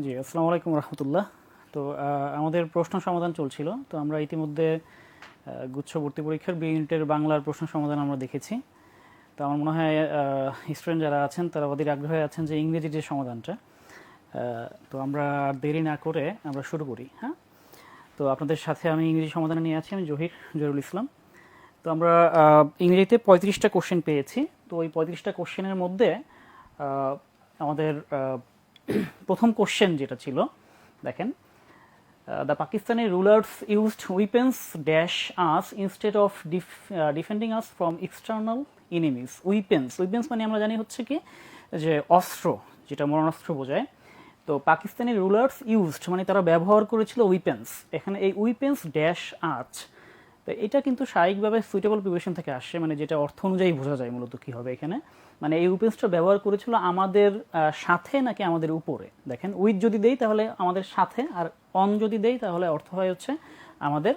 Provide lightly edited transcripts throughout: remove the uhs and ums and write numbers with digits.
জি, আসসালামু আলাইকুম রহমতুল্লাহ। তো আমাদের প্রশ্ন সমাধান চলছিল। তো আমরা ইতিমধ্যে গুচ্ছ ভর্তি পরীক্ষার বি ইউনিটের বাংলার প্রশ্ন সমাধান আমরা দেখেছি। তো আমার মনে হয় স্টুডেন্ট যারা আছেন তারা অধীর আগ্রহে আছেন যে ইংরেজির যে সমাধানটা। তো আমরা আর দেরি না করে আমরা শুরু করি। হ্যাঁ, তো আপনাদের সাথে আমি ইংরেজি সমাধান নিয়ে আছি, আমি জহিরুল ইসলাম। তো আমরা ইংরেজিতে 35টা কোশ্চেন পেয়েছি। তো ওই 35টা কোশ্চেনের মধ্যে আহ, আমাদের প্রথম কোশ্চেন যেটা ছিল, দেখেন, the Pakistani rulers used weapons dash us instead of defending us from external enemies. Weapons মানে আমরা জানি হচ্ছে কি যে অস্ত্র, যেটা মরণাস্ত্র বোঝায়। তো পাকিস্তানি রুলার্স ইউজড মানে তারা ব্যবহার করেছিল উইপেন্স। এখানে এই উইপেন্স ড্যাশ আর্চ, তো এটা কিন্তু স্বাভাবিকভাবে সুইটেবল প্রিপারেশন থেকে আসছে, মানে যেটা অর্থ অনুযায়ী বোঝা যায় মূলত কি হবে এখানে। মানে এই উইপেন্সটা ব্যবহার করেছিল আমাদের সাথে নাকি আমাদের উপরে। দেখেন, উইথ যদি দেই তাহলে আমাদের সাথে, আর অন যদি দেই তাহলে অর্থ হয় হচ্ছে আমাদের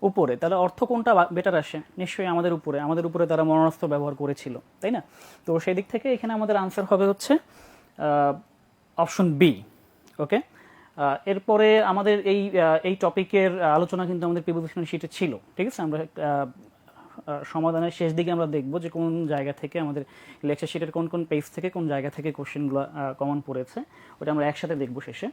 উপরে। তাহলে অর্থ কোনটা বেটার আসে? নিশ্চয়ই আমাদের উপরে। আমাদের উপরে তারা মরণাস্ত্র ব্যবহার করেছিল, তাই না? তো সেই দিক থেকে এখানে আমাদের আনসার হবে হচ্ছে অপশন বি। ওকে, এরপরে আমাদের এই টপিকের আলোচনা কিন্তু আমাদের প্রিপোজিশনাল শিটে ছিল, ঠিক আছে? আমরা সমাধানের শেষ দিকে আমরা দেখব যে কোন জায়গা থেকে আমাদের লেকচার শিটের কোন কোন পেজ থেকে কোন জায়গা থেকে কোশ্চেনগুলো কমন পড়েছে, ওটা আমরা একসাথে দেখব শেষে।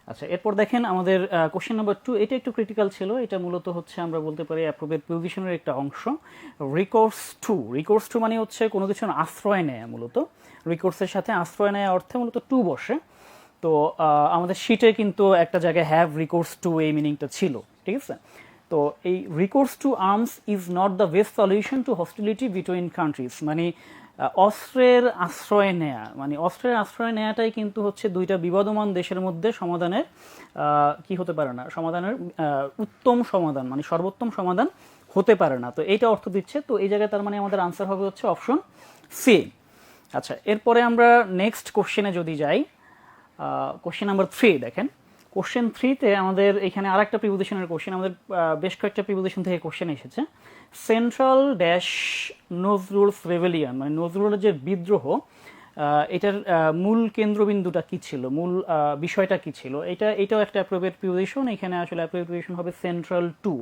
আচ্ছা, এরপর দেখেন আমাদের কোশ্চেন নাম্বার 2, এটা একটু ক্রিটিক্যাল ছিল। এটা মূলত হচ্ছে আমরা বলতে পারি অ্যাপ্রোপ্রিয়েট প্রিপোজিশনের একটা অংশ। রিকোর্স টু মানে হচ্ছে কোনো কিছুর আশ্রয় নেয়া। মূলত রিকোর্সের সাথে আশ্রয় নেয়া অর্থে মূলত টু বসে। তো আমাদের শিটে কিন্তু একটা জায়গায় হ্যাভ রিকোর্স টু এই মিনিংটা ছিল, ঠিক আছে? তো এই recourse to arms is not the best solution to hostility between countries, মানে অস্ত্রের আশ্রয় নেয়া, মানে অস্ত্রের আশ্রয় নেওয়াটাই কিন্তু হচ্ছে দুইটা বিবাদমান দেশের মধ্যে সমাধানের কি হতে পারে না, সমাধানের উত্তম সমাধান, মানে সর্বোত্তম সমাধান হতে পারে না। তো এইটা অর্থ দিচ্ছে। তো এই জায়গায় তার মানে আমাদের আনসার হবে হচ্ছে অপশন সি। আচ্ছা, এরপরে আমরা নেক্সট কোশ্চেনে যদি যাই, কোশ্চেন নাম্বার 3 দেখেন। কোশ্চেন 3-তে আমাদের এখানে আর একটা প্রিপোজিশনের কোশ্চেন, আমাদের বেশ কয়েকটা প্রিপোজিশন থেকে কোশ্চেন এসেছে। সেন্ট্রাল ড্যাশ নজরুলস রেভেলিয়ন, মানে নজরুলের যে বিদ্রোহ, এটার মূল কেন্দ্রবিন্দুটা কি ছিল, মূল বিষয়টা কি ছিল, এটাও একটা অ্যাপ্রোপ্রিয়েট প্রিপোজিশন। এখানে আসলে অ্যাপ্রোপ্রিয়েট প্রিপোজিশন হবে সেন্ট্রাল টু,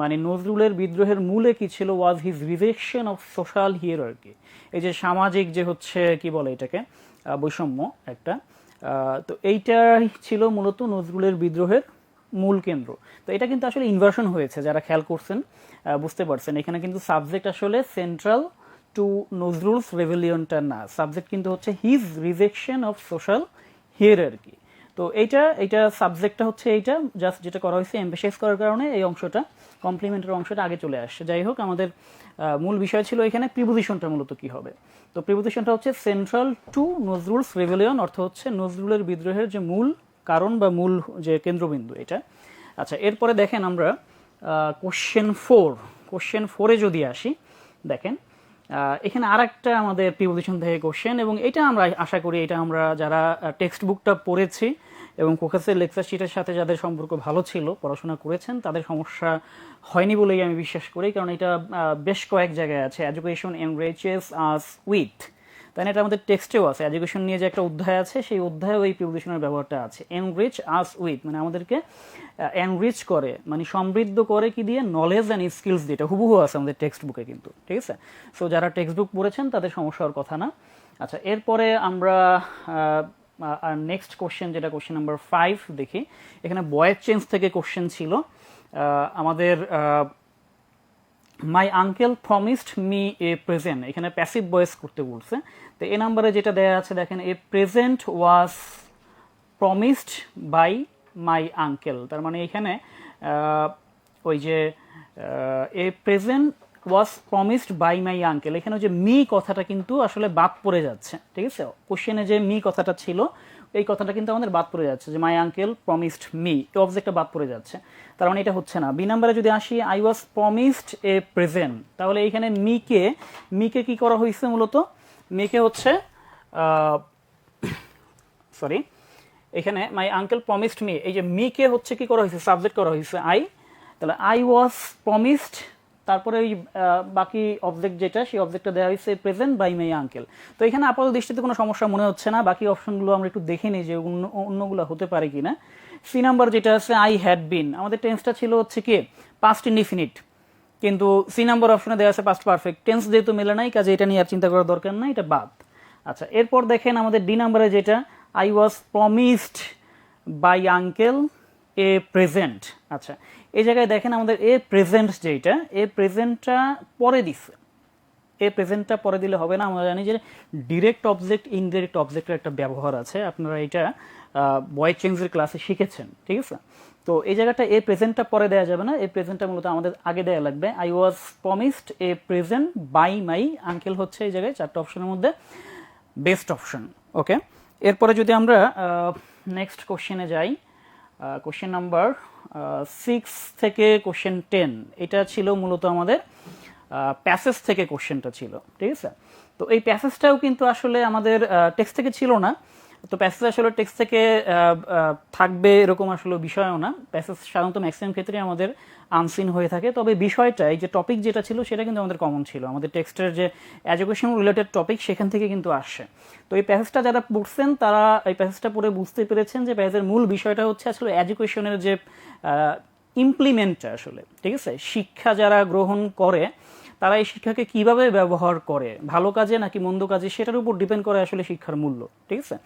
মানে নজরুলের বিদ্রোহের মূলে কি ছিল, was his rejection of social hierarchy. এই যে সামাজিক যে হচ্ছে কি বলে এটাকে, বৈষম্য একটা। তো এইটাই ছিল মূলত নজরুলের বিদ্রোহের মূল কেন্দ্র। তো এটা কিন্তু আসলে ইনভার্সন হয়েছে, যারা খেয়াল করছেন বুঝতে পারছেন। এখানে কিন্তু সাবজেক্ট আসলে সেন্ট্রাল টু নজরুলস রেভেলিয়নটা না, সাবজেক্ট কিন্তু হচ্ছে হিজ রিজেকশন অফ সোশ্যাল হিয়ারার্কি। তো এইটা সাবজেক্টটা হচ্ছে এইটা, জাস্ট যেটা করা হয়েছে এমফেসাইজ করার কারণে এই অংশটা, কমপ্লিমেন্টের অংশটা আগে চলে আসছে। যাই হোক, আমাদের মূল বিষয় ছিল এখানে প্রিপোজিশনটা মূলত কি হবে। তো প্রিপোজিশনটা হচ্ছে সেন্ট্রাল টু নজরুলস রেভেলিয়ন, অর্থ হচ্ছে নজরুলের বিদ্রোহের যে মূল কারণ বা মূল যে কেন্দ্রবিন্দু এটা। আচ্ছা, এরপরে দেখেন আমরা কোশ্চেন 4-এ যদি আসি, দেখেন এখানে আর একটা আমাদের প্রিপোজিশন থেকে কোশ্চেন, এবং এটা আমরা আশা করি এটা আমরা যারা টেক্সট বুকটা পড়েছি এবং ফোকাসের লেকচার শিটের সাথে যাদের সম্পর্ক ভালো ছিল, পড়াশোনা করেছেন, তাদের সমস্যা হয়নি বলেই আমি বিশ্বাস করি। কারণ এটা বেশ কয়েক জায়গায় আছে, এডুকেশন এনরিচেস আস উইথ, তাই না? এটা আমাদের টেক্সটেও আছে, এডুকেশন নিয়ে যে একটা অধ্যায় আছে সেই অধ্যায়েও এই প্রিপোজিশনের ব্যবহারটা আছে। এনরিচ আস উইথ মানে আমাদেরকে এনরিচ করে, মানে সমৃদ্ধ করে কি দিয়ে, নলেজ অ্যান্ড স্কিলস, যেটা হুবহু আছে আমাদের টেক্সট বুকে কিন্তু, ঠিক আছে? সো যারা টেক্সট বুক পড়েছেন তাদের সমস্যা হওয়ার কথা না। আচ্ছা, এরপরে আমরা আর নেক্সট কোশ্চেন, যেটা কোশ্চেন নাম্বার 5 দেখি। এখানে বয়েজ চেঞ্জ থেকে কোশ্চেন ছিল আমাদের। My uncle promised me a present, এখানে প্যাসিভ ভয়েস করতে বলছে। তো এ নাম্বারে যেটা দেওয়া আছে দেখেন, a present was promised by my uncle. তার মানে এখানে ওই যে a present was promised by my uncle, এখানে যে মি কথাটা কিন্তু আসলে বাদ পড়ে যাচ্ছে, ঠিক আছে? কোশ্চেনে যে মি কথাটা ছিল এই কথাটা কিন্তু আমাদের বাদ পড়ে যাচ্ছে, যে মাই আঙ্কেল প্রমিসড মি, এই অবজেক্টটা বাদ পড়ে যাচ্ছে। তার মানে এটা হচ্ছে না। বি নাম্বারে যদি আসি, I was promised a present, তাহলে এইখানে মিকে কি করা হয়েছে, মূলত মিকে হচ্ছে সরি, এখানে মাই আঙ্কেল প্রমিসড মি, এই যে মিকে হচ্ছে কি করা হয়েছে, সাবজেক্ট করা হয়েছে আই। তাহলে আই ওয়াজ প্রমিসড তারপরে ওই বাকি অবজেক্ট যেটা, সেই অবজেক্টটা দেওয়া হয়েছে প্রেজেন্ট বাই মাই আঙ্কেল। তো এখানে আপাতত দৃষ্টিতে কোনো সমস্যা মনে হচ্ছে না। বাকি অপশনগুলো আমরা একটু দেখে নিই যে অন্যগুলো হতে পারে কিনা। সি নাম্বার যেটা আছে আই হ্যাড বিন, আমাদের টেন্সটা ছিল হচ্ছে কি পাস্ট ইনডিফিনিট, কিন্তু সি নাম্বার অপশনে দেওয়া আছে পাস্ট পারফেক্ট। টেন্স যেহেতু মেলে নাই, কাজে এটা নিয়ে আর চিন্তা করার দরকার নাই, এটা বাদ। আচ্ছা, এরপর দেখেন আমাদের ডি নাম্বারে যেটা I was promised bye uncle a present. আচ্ছা, এই জায়গায় দেখেন আমাদের এ প্রেজেন্ট যেটা, এ প্রেজেন্টটা পরে দিচ্ছে। এ প্রেজেন্টটা পরে দিলে হবে না। আমরা জানি যে ডিরেক্ট অবজেক্ট ইনডিরেক্ট অবজেক্টের একটা ব্যবহার আছে, আপনারা এটা বয় চেঞ্জের ক্লাসে শিখেছেন, ঠিক আছে? তো এই জায়গাটা এ প্রেজেন্টটা পরে দেওয়া যাবে না, এ প্রেজেন্টটা মূলত আমাদের আগে দেওয়া লাগবে। I was promised a present by my uncle হচ্ছে এই জায়গায় চারটা অপশনের মধ্যে বেস্ট অপশন। ওকে, এরপরে যদি আমরা নেক্সট কোশ্চেনে যাই, কোশ্চেন নাম্বার 6 থেকে কোশ্চেন 10, এটা ছিল মূলত আমাদের প্যাসেজ থেকে কোশ্চেনটা ছিল, ঠিক আছে? তো এই প্যাসেজটাও কিন্তু আসলে আমাদের টেক্সট থেকে ছিল না। তো প্যাসেজ আসলে টেক্সট থেকে থাকবে এরকম আসলে বিষয়ও না। প্যাসেজ সাধারণত ম্যাক্সিমাম ক্ষেত্রে আমাদের আনসিন হয়ে থাকে, তবে বিষয়টা এই যে টপিক যেটা ছিল সেটা কিন্তু আমাদের কমন ছিল। আমাদের টেক্সটের যে এডুকেশন রিলেটেড টপিক সেখান থেকে কিন্তু আসে। তো এই প্যাসেজটা যারা পড়ছেন তারা এই প্যাসেজটা পড়ে বুঝতে পেরেছেন যে প্যাসেজের মূল বিষয়টা হচ্ছে আসলে এডুকেশনের যে ইমপ্লিমেন্টটা আসলে, ঠিক আছে? শিক্ষা যারা গ্রহণ করে তারা এই শিক্ষাকে কিভাবে ব্যবহার করে, ভালো কাজে নাকি মন্দ কাজে, সেটার উপর ডিপেন্ড করে আসলে শিক্ষার মূল্য, ঠিক আছে?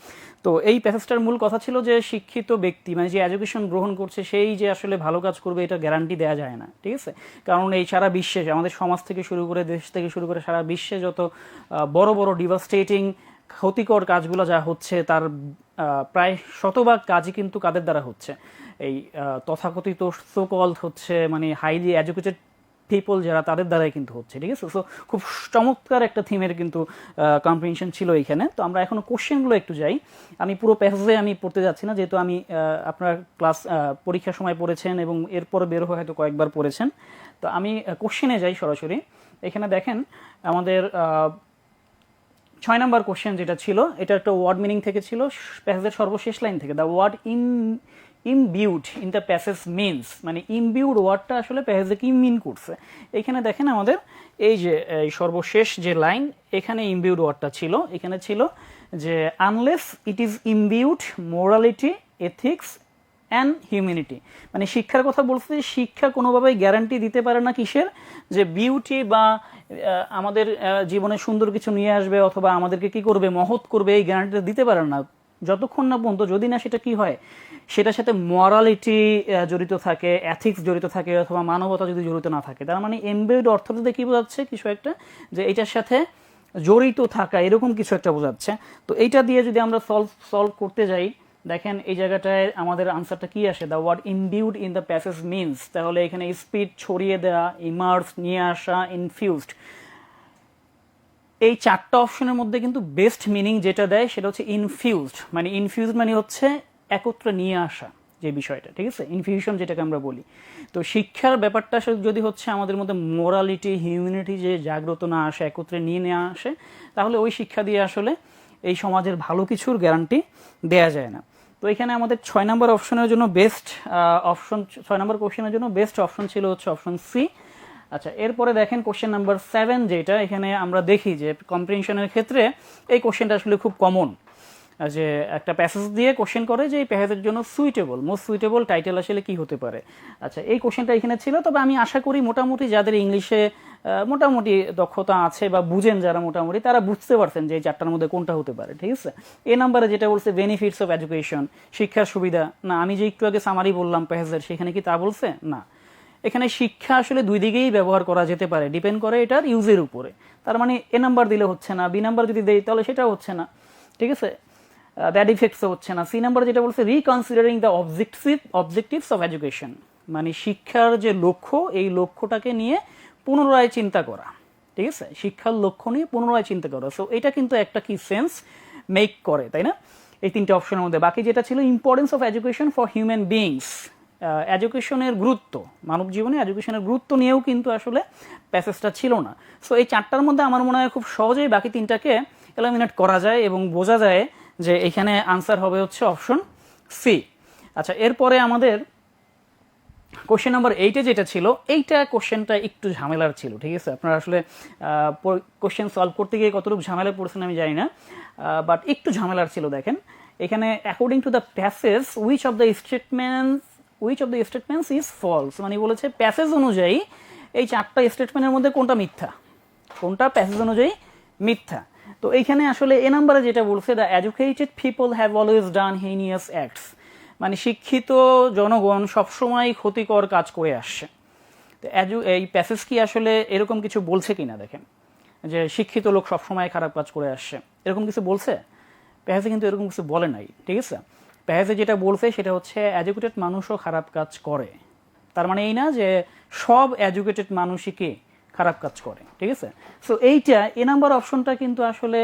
তো এই প্যাসেজটার মূল কথা ছিল যে শিক্ষিত ব্যক্তি মানে যে এডুকেশন গ্রহণ করছে সেই যে আসলে ভালো কাজ করবে এটা গ্যারান্টি দেওয়া যায় না, ঠিক আছে? কারণ এই সারা বিশ্বে আমাদের সমাজ থেকে শুরু করে দেশ থেকে শুরু করে সারা বিশ্বে যত বড় বড় ডিভাস্টেটিং ক্ষতিকর কাজগুলো যা হচ্ছে তার প্রায় শতভাগ কাজই কিন্তু কাদের দ্বারা হচ্ছে, এই তথাকথিত সো-কল্ড হচ্ছে মানে হাইলি এডুকেটেড পিপল যারা, তাদের দ্বারাই কিন্তু হচ্ছে, ঠিক আছে? সো খুব চমৎকার একটা থিমের কিন্তু কম্প্রিহেনশন ছিল এইখানে। তো আমরা এখনো কোশ্চেনগুলো একটু যাই। আমি পুরো প্যাসেজে আমি পড়তে যাচ্ছি না, যেহেতু আমি আপনার ক্লাস পরীক্ষার সময় পড়েছেন এবং এরপরে বের হয়ে হয়তো কয়েকবার পড়েছেন। তো আমি কোশ্চেনে যাই সরাসরি। এখানে দেখেন আমাদের 6 নম্বর কোশ্চেন যেটা ছিল, এটা একটা ওয়ার্ড মিনিং থেকে ছিল, প্যাসেজের সর্বশেষ লাইন থেকে। The word imbued in the passage means, মানে ইমবিউড ওয়ার্ডটা আসলে প্যাসেজে কি মিন করছে। এখানে দেখেন আমাদের এই যে সর্বশেষ যে লাইন, এখানে ইমবিউড ওয়ার্ডটা ছিল, এখানে ছিল যে unless it is imbued morality ethics and humanity, মানে শিক্ষার কথা বলছে। শিক্ষা কোনোভাবেই গ্যারান্টি দিতে পারে না কিসের, যে বিউটি বা আমাদের জীবনে সুন্দর কিছু নিয়ে আসবে অথবা আমাদেরকে কি করবে, মহৎ করবে, এই গ্যারান্টিটা দিতে পারে না যতক্ষণ না পর্যন্ত যদি না সেটা কি হয়, সেটার সাথে মরালিটি জড়িত থাকে, এথিক্স জড়িত থাকে, অথবা মানবতা যদি জড়িত না থাকে। তার মানে এমবেড অর্থটাতে কি বোঝাচ্ছে, কিছু একটা যে এটার সাথে জড়িত থাকা, এরকম কিছু একটা বোঝাচ্ছে। তো এইটা দিয়ে যদি আমরা সলভ করতে যাই, দেখেন এই জায়গাটায় আমাদের আনসারটা কি আসে, the word imbued in the passage means, তাহলে এখানে স্পিড, ছড়িয়ে দেওয়া, ইমার্স, নিয়ে আসা, ইনফিউজড, এই চারটা অপশনের মধ্যে কিন্তু বেস্ট মিনিং যেটা দেয় সেটা হচ্ছে ইনফিউজড। মানে ইনফিউজড মানে হচ্ছে একত্রে নিয়ে আসা যে বিষয়টা, ঠিক আছে? ইনফিউশন যেটাকে আমরা বলি। তো শিক্ষার ব্যাপারটা যদি হচ্ছে আমাদের মধ্যে মোরালিটি, হিউম্যানিটি যে জাগ্রত না আসে, একত্রে নিয়ে নেওয়া আসে, তাহলে ওই শিক্ষা দিয়ে আসলে এই সমাজের ভালো কিছুর গ্যারান্টি দেয়া যায় না। তো এখানে আমাদের 6 নম্বর অপশনের জন্য বেস্ট অপশন, 6 নম্বর কোশ্চেনের জন্য বেস্ট অপশন ছিল হচ্ছে অপশন সি। আচ্ছা, এরপরে দেখেন কোশ্চেন নাম্বার 7 যেটা, এখানে আমরা দেখি যে কম্প্রিহেনশনের ক্ষেত্রে এই কোশ্চেনটা আসলে খুব কমন, যে একটা প্যাসেজ দিয়ে কোশ্চেন করে যে এই প্যাসেজের জন্য সুইটেবল, মোস্ট সুইটেবল টাইটেল আসলে কি হতে পারে। আচ্ছা, এই কোশ্চেনটা এখানে ছিল, তবে আমি আশা করি মোটামুটি যাদের ইংলিশে মোটামুটি দক্ষতা আছে বা বুঝেন যারা মোটামুটি, তারা বুঝতে পারছেন যে এই চারটার মধ্যে কোনটা হতে পারে, ঠিক আছে? এ নাম্বারে যেটা বলছে বেনিফিটস অফ এডুকেশন, শিক্ষার সুবিধা, না আমি যে একটু আগে সামারি বললাম প্যাসেজের, সেখানে কি তা বলছে? না। এখানে শিক্ষা আসলে দুই দিকেই ব্যবহার করা যেতে পারে, ডিপেন্ড করে এটার ইউজের উপরে। তার মানে এ নাম্বার দিলে হচ্ছে না, বি নাম্বার যদি দেই তাহলে সেটাও হচ্ছে না, ঠিক আছে? ব্যাড ইফেক্টসও হচ্ছে না। সি নাম্বার যেটা বলছে রিকনসিডারিং দ্য অবজেক্টিভস অফ এডুকেশন, মানে শিক্ষার যে লক্ষ্য, এই লক্ষ্যটাকে নিয়ে পুনরায় চিন্তা করা, ঠিক আছে? শিক্ষার লক্ষ্য নিয়ে পুনরায় চিন্তা করা। সো এটা কিন্তু একটা কি সেন্স মেক করে, তাই না? এই তিনটে অপশনের মধ্যে বাকি যেটা ছিল importance of education for human beings, এডুকেশনের গুরুত্ব, মানব জীবনে এডুকেশনের গুরুত্ব নিয়েও কিন্তু আসলে প্যাসেজটা ছিল না। সো এই চারটার মধ্যে আমার মনে হয় খুব সহজেই বাকি তিনটাকে এলিমিনেট করা যায় এবং বোঝা যায় যে এখানে আনসার হবে হচ্ছে অপশন সি। আচ্ছা, এরপরে আমাদের কোশ্চেন নাম্বার 8-এ যেটা ছিল, এইটা কোশ্চেনটা একটু ঝামেলার ছিল, ঠিক আছে? আপনারা আসলে কোশ্চেন সলভ করতে গিয়ে কতটুকু ঝামেলা পড়ছেন আমি জানি না, বাট একটু ঝামেলার ছিল। দেখেন এখানে according to the passage which of the statements is false, মানে বলেছে প্যাসেজ অনুযায়ী এই 4টা স্টেটমেন্টের মধ্যে কোনটা মিথ্যা, কোনটা প্যাসেজ অনুযায়ী মিথ্যা। তো এইখানে আসলে এ নাম্বারে যেটা বলছে, the educated people have always done heinous acts, মানে শিক্ষিত জনগণ সবসময় ক্ষতিকর কাজ করে আসছে। তো এই প্যাসেজ কি আসলে এরকম কিছু বলছে কিনা দেখেন, যে শিক্ষিত লোক সবসময় খারাপ কাজ করে আসছে, এরকম কিছু বলছে? প্যাসেজে কিন্তু এরকম কিছু বলে নাই, ঠিক আছে? প্যাসেজে যেটা বলছে সেটা হচ্ছে এডুকেটেড মানুষও খারাপ কাজ করে। তার মানে এই না যে সব এডুকেটেড মানুষই কি খারাপ কাজ করে, ঠিক আছে? সো এইটা এ নাম্বার অপশনটা কিন্তু আসলে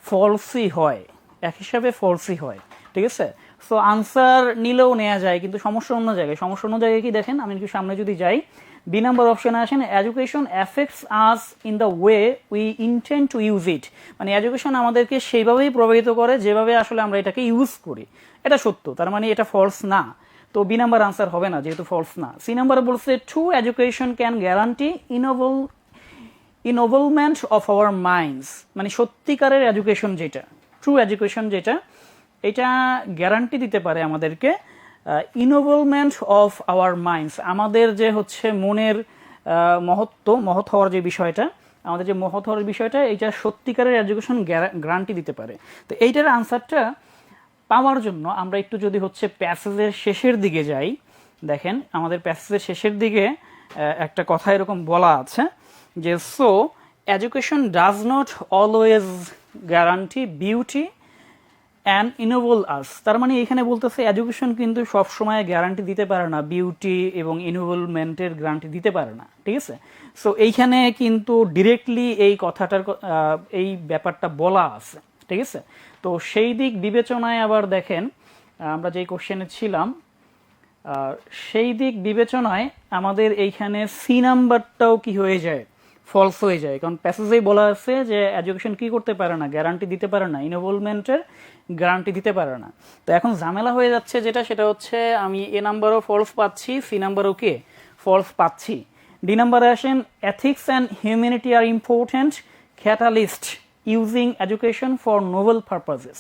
ফলসই হয়, এক হিসাবে ফলসই হয়, ঠিক আছে? সো আনসার নিলেও নেওয়া যায়, কিন্তু সমস্যা অন্য জায়গায়। সমস্যা অন্য জায়গায় কি দেখেন, আমি একটু সামনে যদি যাই, বি নাম্বার অপশনে আসেন, education affects us in the way we intend to use it, মানে এডুকেশন আমাদেরকে সেইভাবেই প্রভাবিত করে যেভাবে আসলে আমরা এটাকে ইউজ করি। এটা সত্য, তার মানে এটা ফলস না। তো বি নাম্বার আনসার হবে না, যেহেতু ফলস না। সি নাম্বার বলছে true education can guarantee involvement of our minds, মানে সত্যিকারের এডুকেশন যেটা, ট্রু এডুকেশন যেটা, এটা গ্যারান্টি দিতে পারে আমাদেরকে ইনভলভমেন্ট অফ আওয়ার মাইন্ডস, আমাদের যে হচ্ছে মনের মহৎ হওয়ার যে বিষয়টা, আমাদের যে মহৎ হওয়ার বিষয়টা, এইটা সত্যিকারের এডুকেশন গ্যারান্টি দিতে পারে। তো এইটার আনসারটা পাওয়ার জন্য আমরা একটু যদি হচ্ছে প্যাসেজের শেষের দিকে যাই, দেখেন আমাদের প্যাসেজের শেষের দিকে একটা কথা এরকম বলা আছে যে so education does not always guarantee beauty and ennoble us, তার মানে এখানে বলতেছে এডুকেশন কিন্তু সবসময় গ্যারান্টি দিতে পারে না, বিউটি এবং ইনোভলমেন্টের গ্যারান্টি দিতে পারে না, ঠিক আছে? সো এইখানে কিন্তু ডিরেক্টলি এই কথাটার এই ব্যাপারটা বলা আছে, ঠিক আছে? তো সেই দিক বিবেচনায় আবার দেখেন আমরা যেই কোশ্চেনে ছিলাম, সেই দিক বিবেচনায় আমাদের এইখানে সি নাম্বারটাও কি হয়ে যায়, ফলস হয়ে যায়, কারণ প্যাসেজেই বলা আছে যে এডুকেশন কি করতে পারে না, গ্যারান্টি দিতে পারে না, ইনভলভমেন্টের গ্যারান্টি দিতে পারে না। তো এখন ঝামেলা হয়ে যাচ্ছে যেটা, সেটা হচ্ছে আমি এ নাম্বারও ফলস পাচ্ছি, সি নাম্বারও কে ফলস পাচ্ছি। ডি নাম্বারে আসেন, ethics and humanity are important catalyst using education for noble purposes,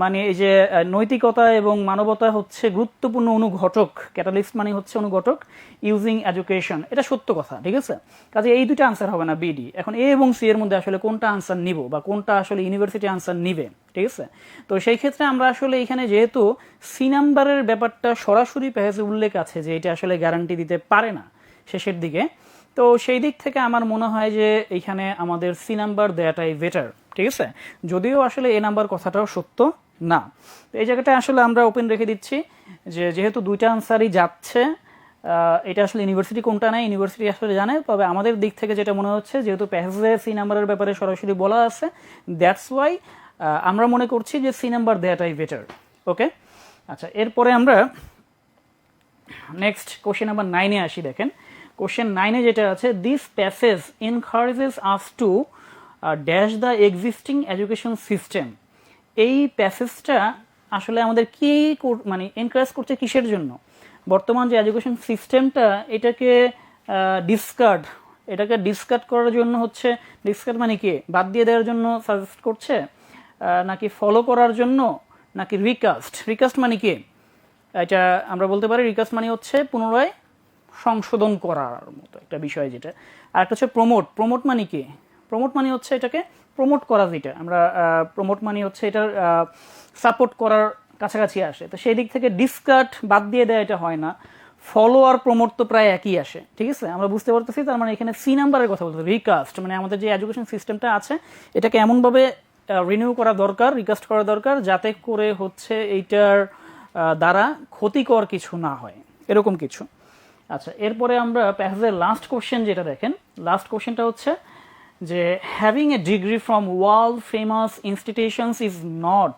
মানে এই যে নৈতিকতা এবং মানবতা হচ্ছে গুরুত্বপূর্ণ অনুঘটক, ক্যাটালিস্ট মানে হচ্ছে অনুঘটক, ইউজিং এডুকেশন, এটা সত্য কথা, ঠিক আছে? কাজে এই দুটো আনসার হবে না, বিডি। এখন এ এবং সি এর মধ্যে আসলে কোনটা আনসার নিব, বা কোনটা আসলে ইউনিভার্সিটি আনসার নিবে, ঠিক আছে? তো সেই ক্ষেত্রে আমরা আসলে এখানে যেহেতু সি নাম্বারের ব্যাপারটা সরাসরি প্যাসেজে উল্লেখ আছে যে এটা আসলে গ্যারান্টি দিতে পারে না শেষের দিকে, তো সেই দিক থেকে আমার মনে হয় যে এইখানে আমাদের সি নাম্বার দেওয়াটাই বেটার, ঠিক আছে? যদিও আসলে এ নাম্বার কথাটাও সত্য না। তো এই জায়গাটা আসলে আমরা ওপেন রেখে দিচ্ছি যে যেহেতু দুইটা আনসারই যাচ্ছে, এটা আসলে ইউনিভার্সিটি কোনটা নেয় ইউনিভার্সিটি আসলে জানে, তবে আমাদের দিক থেকে যেটা মনে হচ্ছে যেহেতু প্যাসেজে সি নাম্বারের ব্যাপারে সরাসরি বলা আছে, দ্যাটস ওয়াই আমরা মনে করছি যে সি নাম্বার দেওয়াটাই বেটার। ওকে, আচ্ছা, এরপরে আমরা নেক্সট কোশ্চেন নাম্বার 9-এ আসি। দেখেন কোশ্চেন 9-এ যেটা আছে, this passage encourages us to dash the existing education system, এই প্যাসেজটা আসলে আমাদের কি মানে এনকারেজ করছে কিসের জন্য? বর্তমান যে এডুকেশন সিস্টেমটা এটাকে ডিসকার্ড করার জন্য হচ্ছে, ডিসকার্ড মানে কি বাদ দিয়ে দেওয়ার জন্য সাজেস্ট করছে, নাকি ফলো করার জন্য, নাকি রিকাস্ট মানে কি? এটা আমরা বলতে পারি রিকাস্ট মানে হচ্ছে পুনরায় সংশোধন করার মতো একটা বিষয় যেটা। আর একটা হচ্ছে প্রমোট মানে কি? প্রমোট মানে হচ্ছে এটাকে প্রমোট করা, যেটা আমরা প্রমোট মানে হচ্ছে এটার সাপোর্ট করার কাছাকাছি আসে। তো সেই দিক থেকে ডিসকার্ড বাদ দিয়ে দেয় এটা হয় না, ফলো আর প্রমোট তো প্রায় একই আসে, ঠিক আছে? আমরা বুঝতে পারতেছি। তার মানে এখানে সি নাম্বারের কথা বলতে, রিকাস্ট মানে আমাদের যে এডুকেশন সিস্টেমটা আছে এটাকে এমনভাবে রিনিউ করা দরকার, রিকাস্ট করা দরকার, যাতে করে হচ্ছে এইটার দ্বারা ক্ষতিকর কিছু না হয়, এরকম কিছু। আচ্ছা, এরপরে আমরা প্যাসেজের লাস্ট কোশ্চেন যেটা দেখেন, লাস্ট কোশ্চেনটা হচ্ছে যে having a degree from world famous institutions is not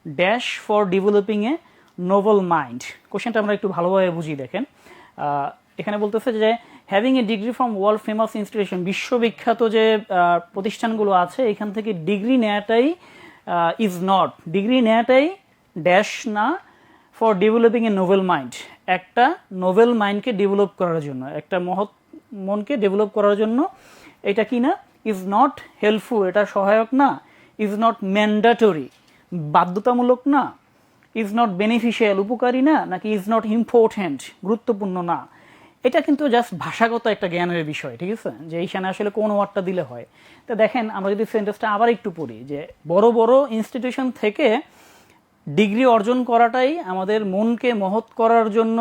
dash for developing A Nobel mind. কোশ্চেনটা আমরা একটু ভালোভাবে বুঝি। দেখেন এখানে বলতেছে যে having a degree from world famous institution, বিশ্ববিখ্যাত যে প্রতিষ্ঠানগুলো আছে এখান থেকে ডিগ্রি নেওয়াটাই ইজ নট, ডিগ্রি নেওয়াটাই ড্যাশ না for developing A Nobel mind, একটা নোভেল মাইন্ডকে ডেভেলপ করার জন্য, একটা মহৎ মনকে ডেভেলপ করার জন্য এটা কি না, ইজ নট হেল্পফুল, এটা সহায়ক না, ইজ নট ম্যান্ডেটরি, বাধ্যতামূলক না, ইজ নট বেনিফিশিয়াল, উপকারী না, নাকি ইজ নট ইম্পর্টেন্ট, গুরুত্বপূর্ণ না। এটা কিন্তু জাস্ট ভাষাগত একটা জ্ঞানের বিষয়, ঠিক আছে, যে এইখানে আসলে কোন ওয়ার্ডটা দিলে হয়। তো দেখেন আমরা যদি সেন্টেন্সটা আবার একটু পড়ি, যে বড় বড় ইনস্টিটিউশন থেকে ডিগ্রি অর্জন করাটাই আমাদের মনকে মহৎ করার জন্য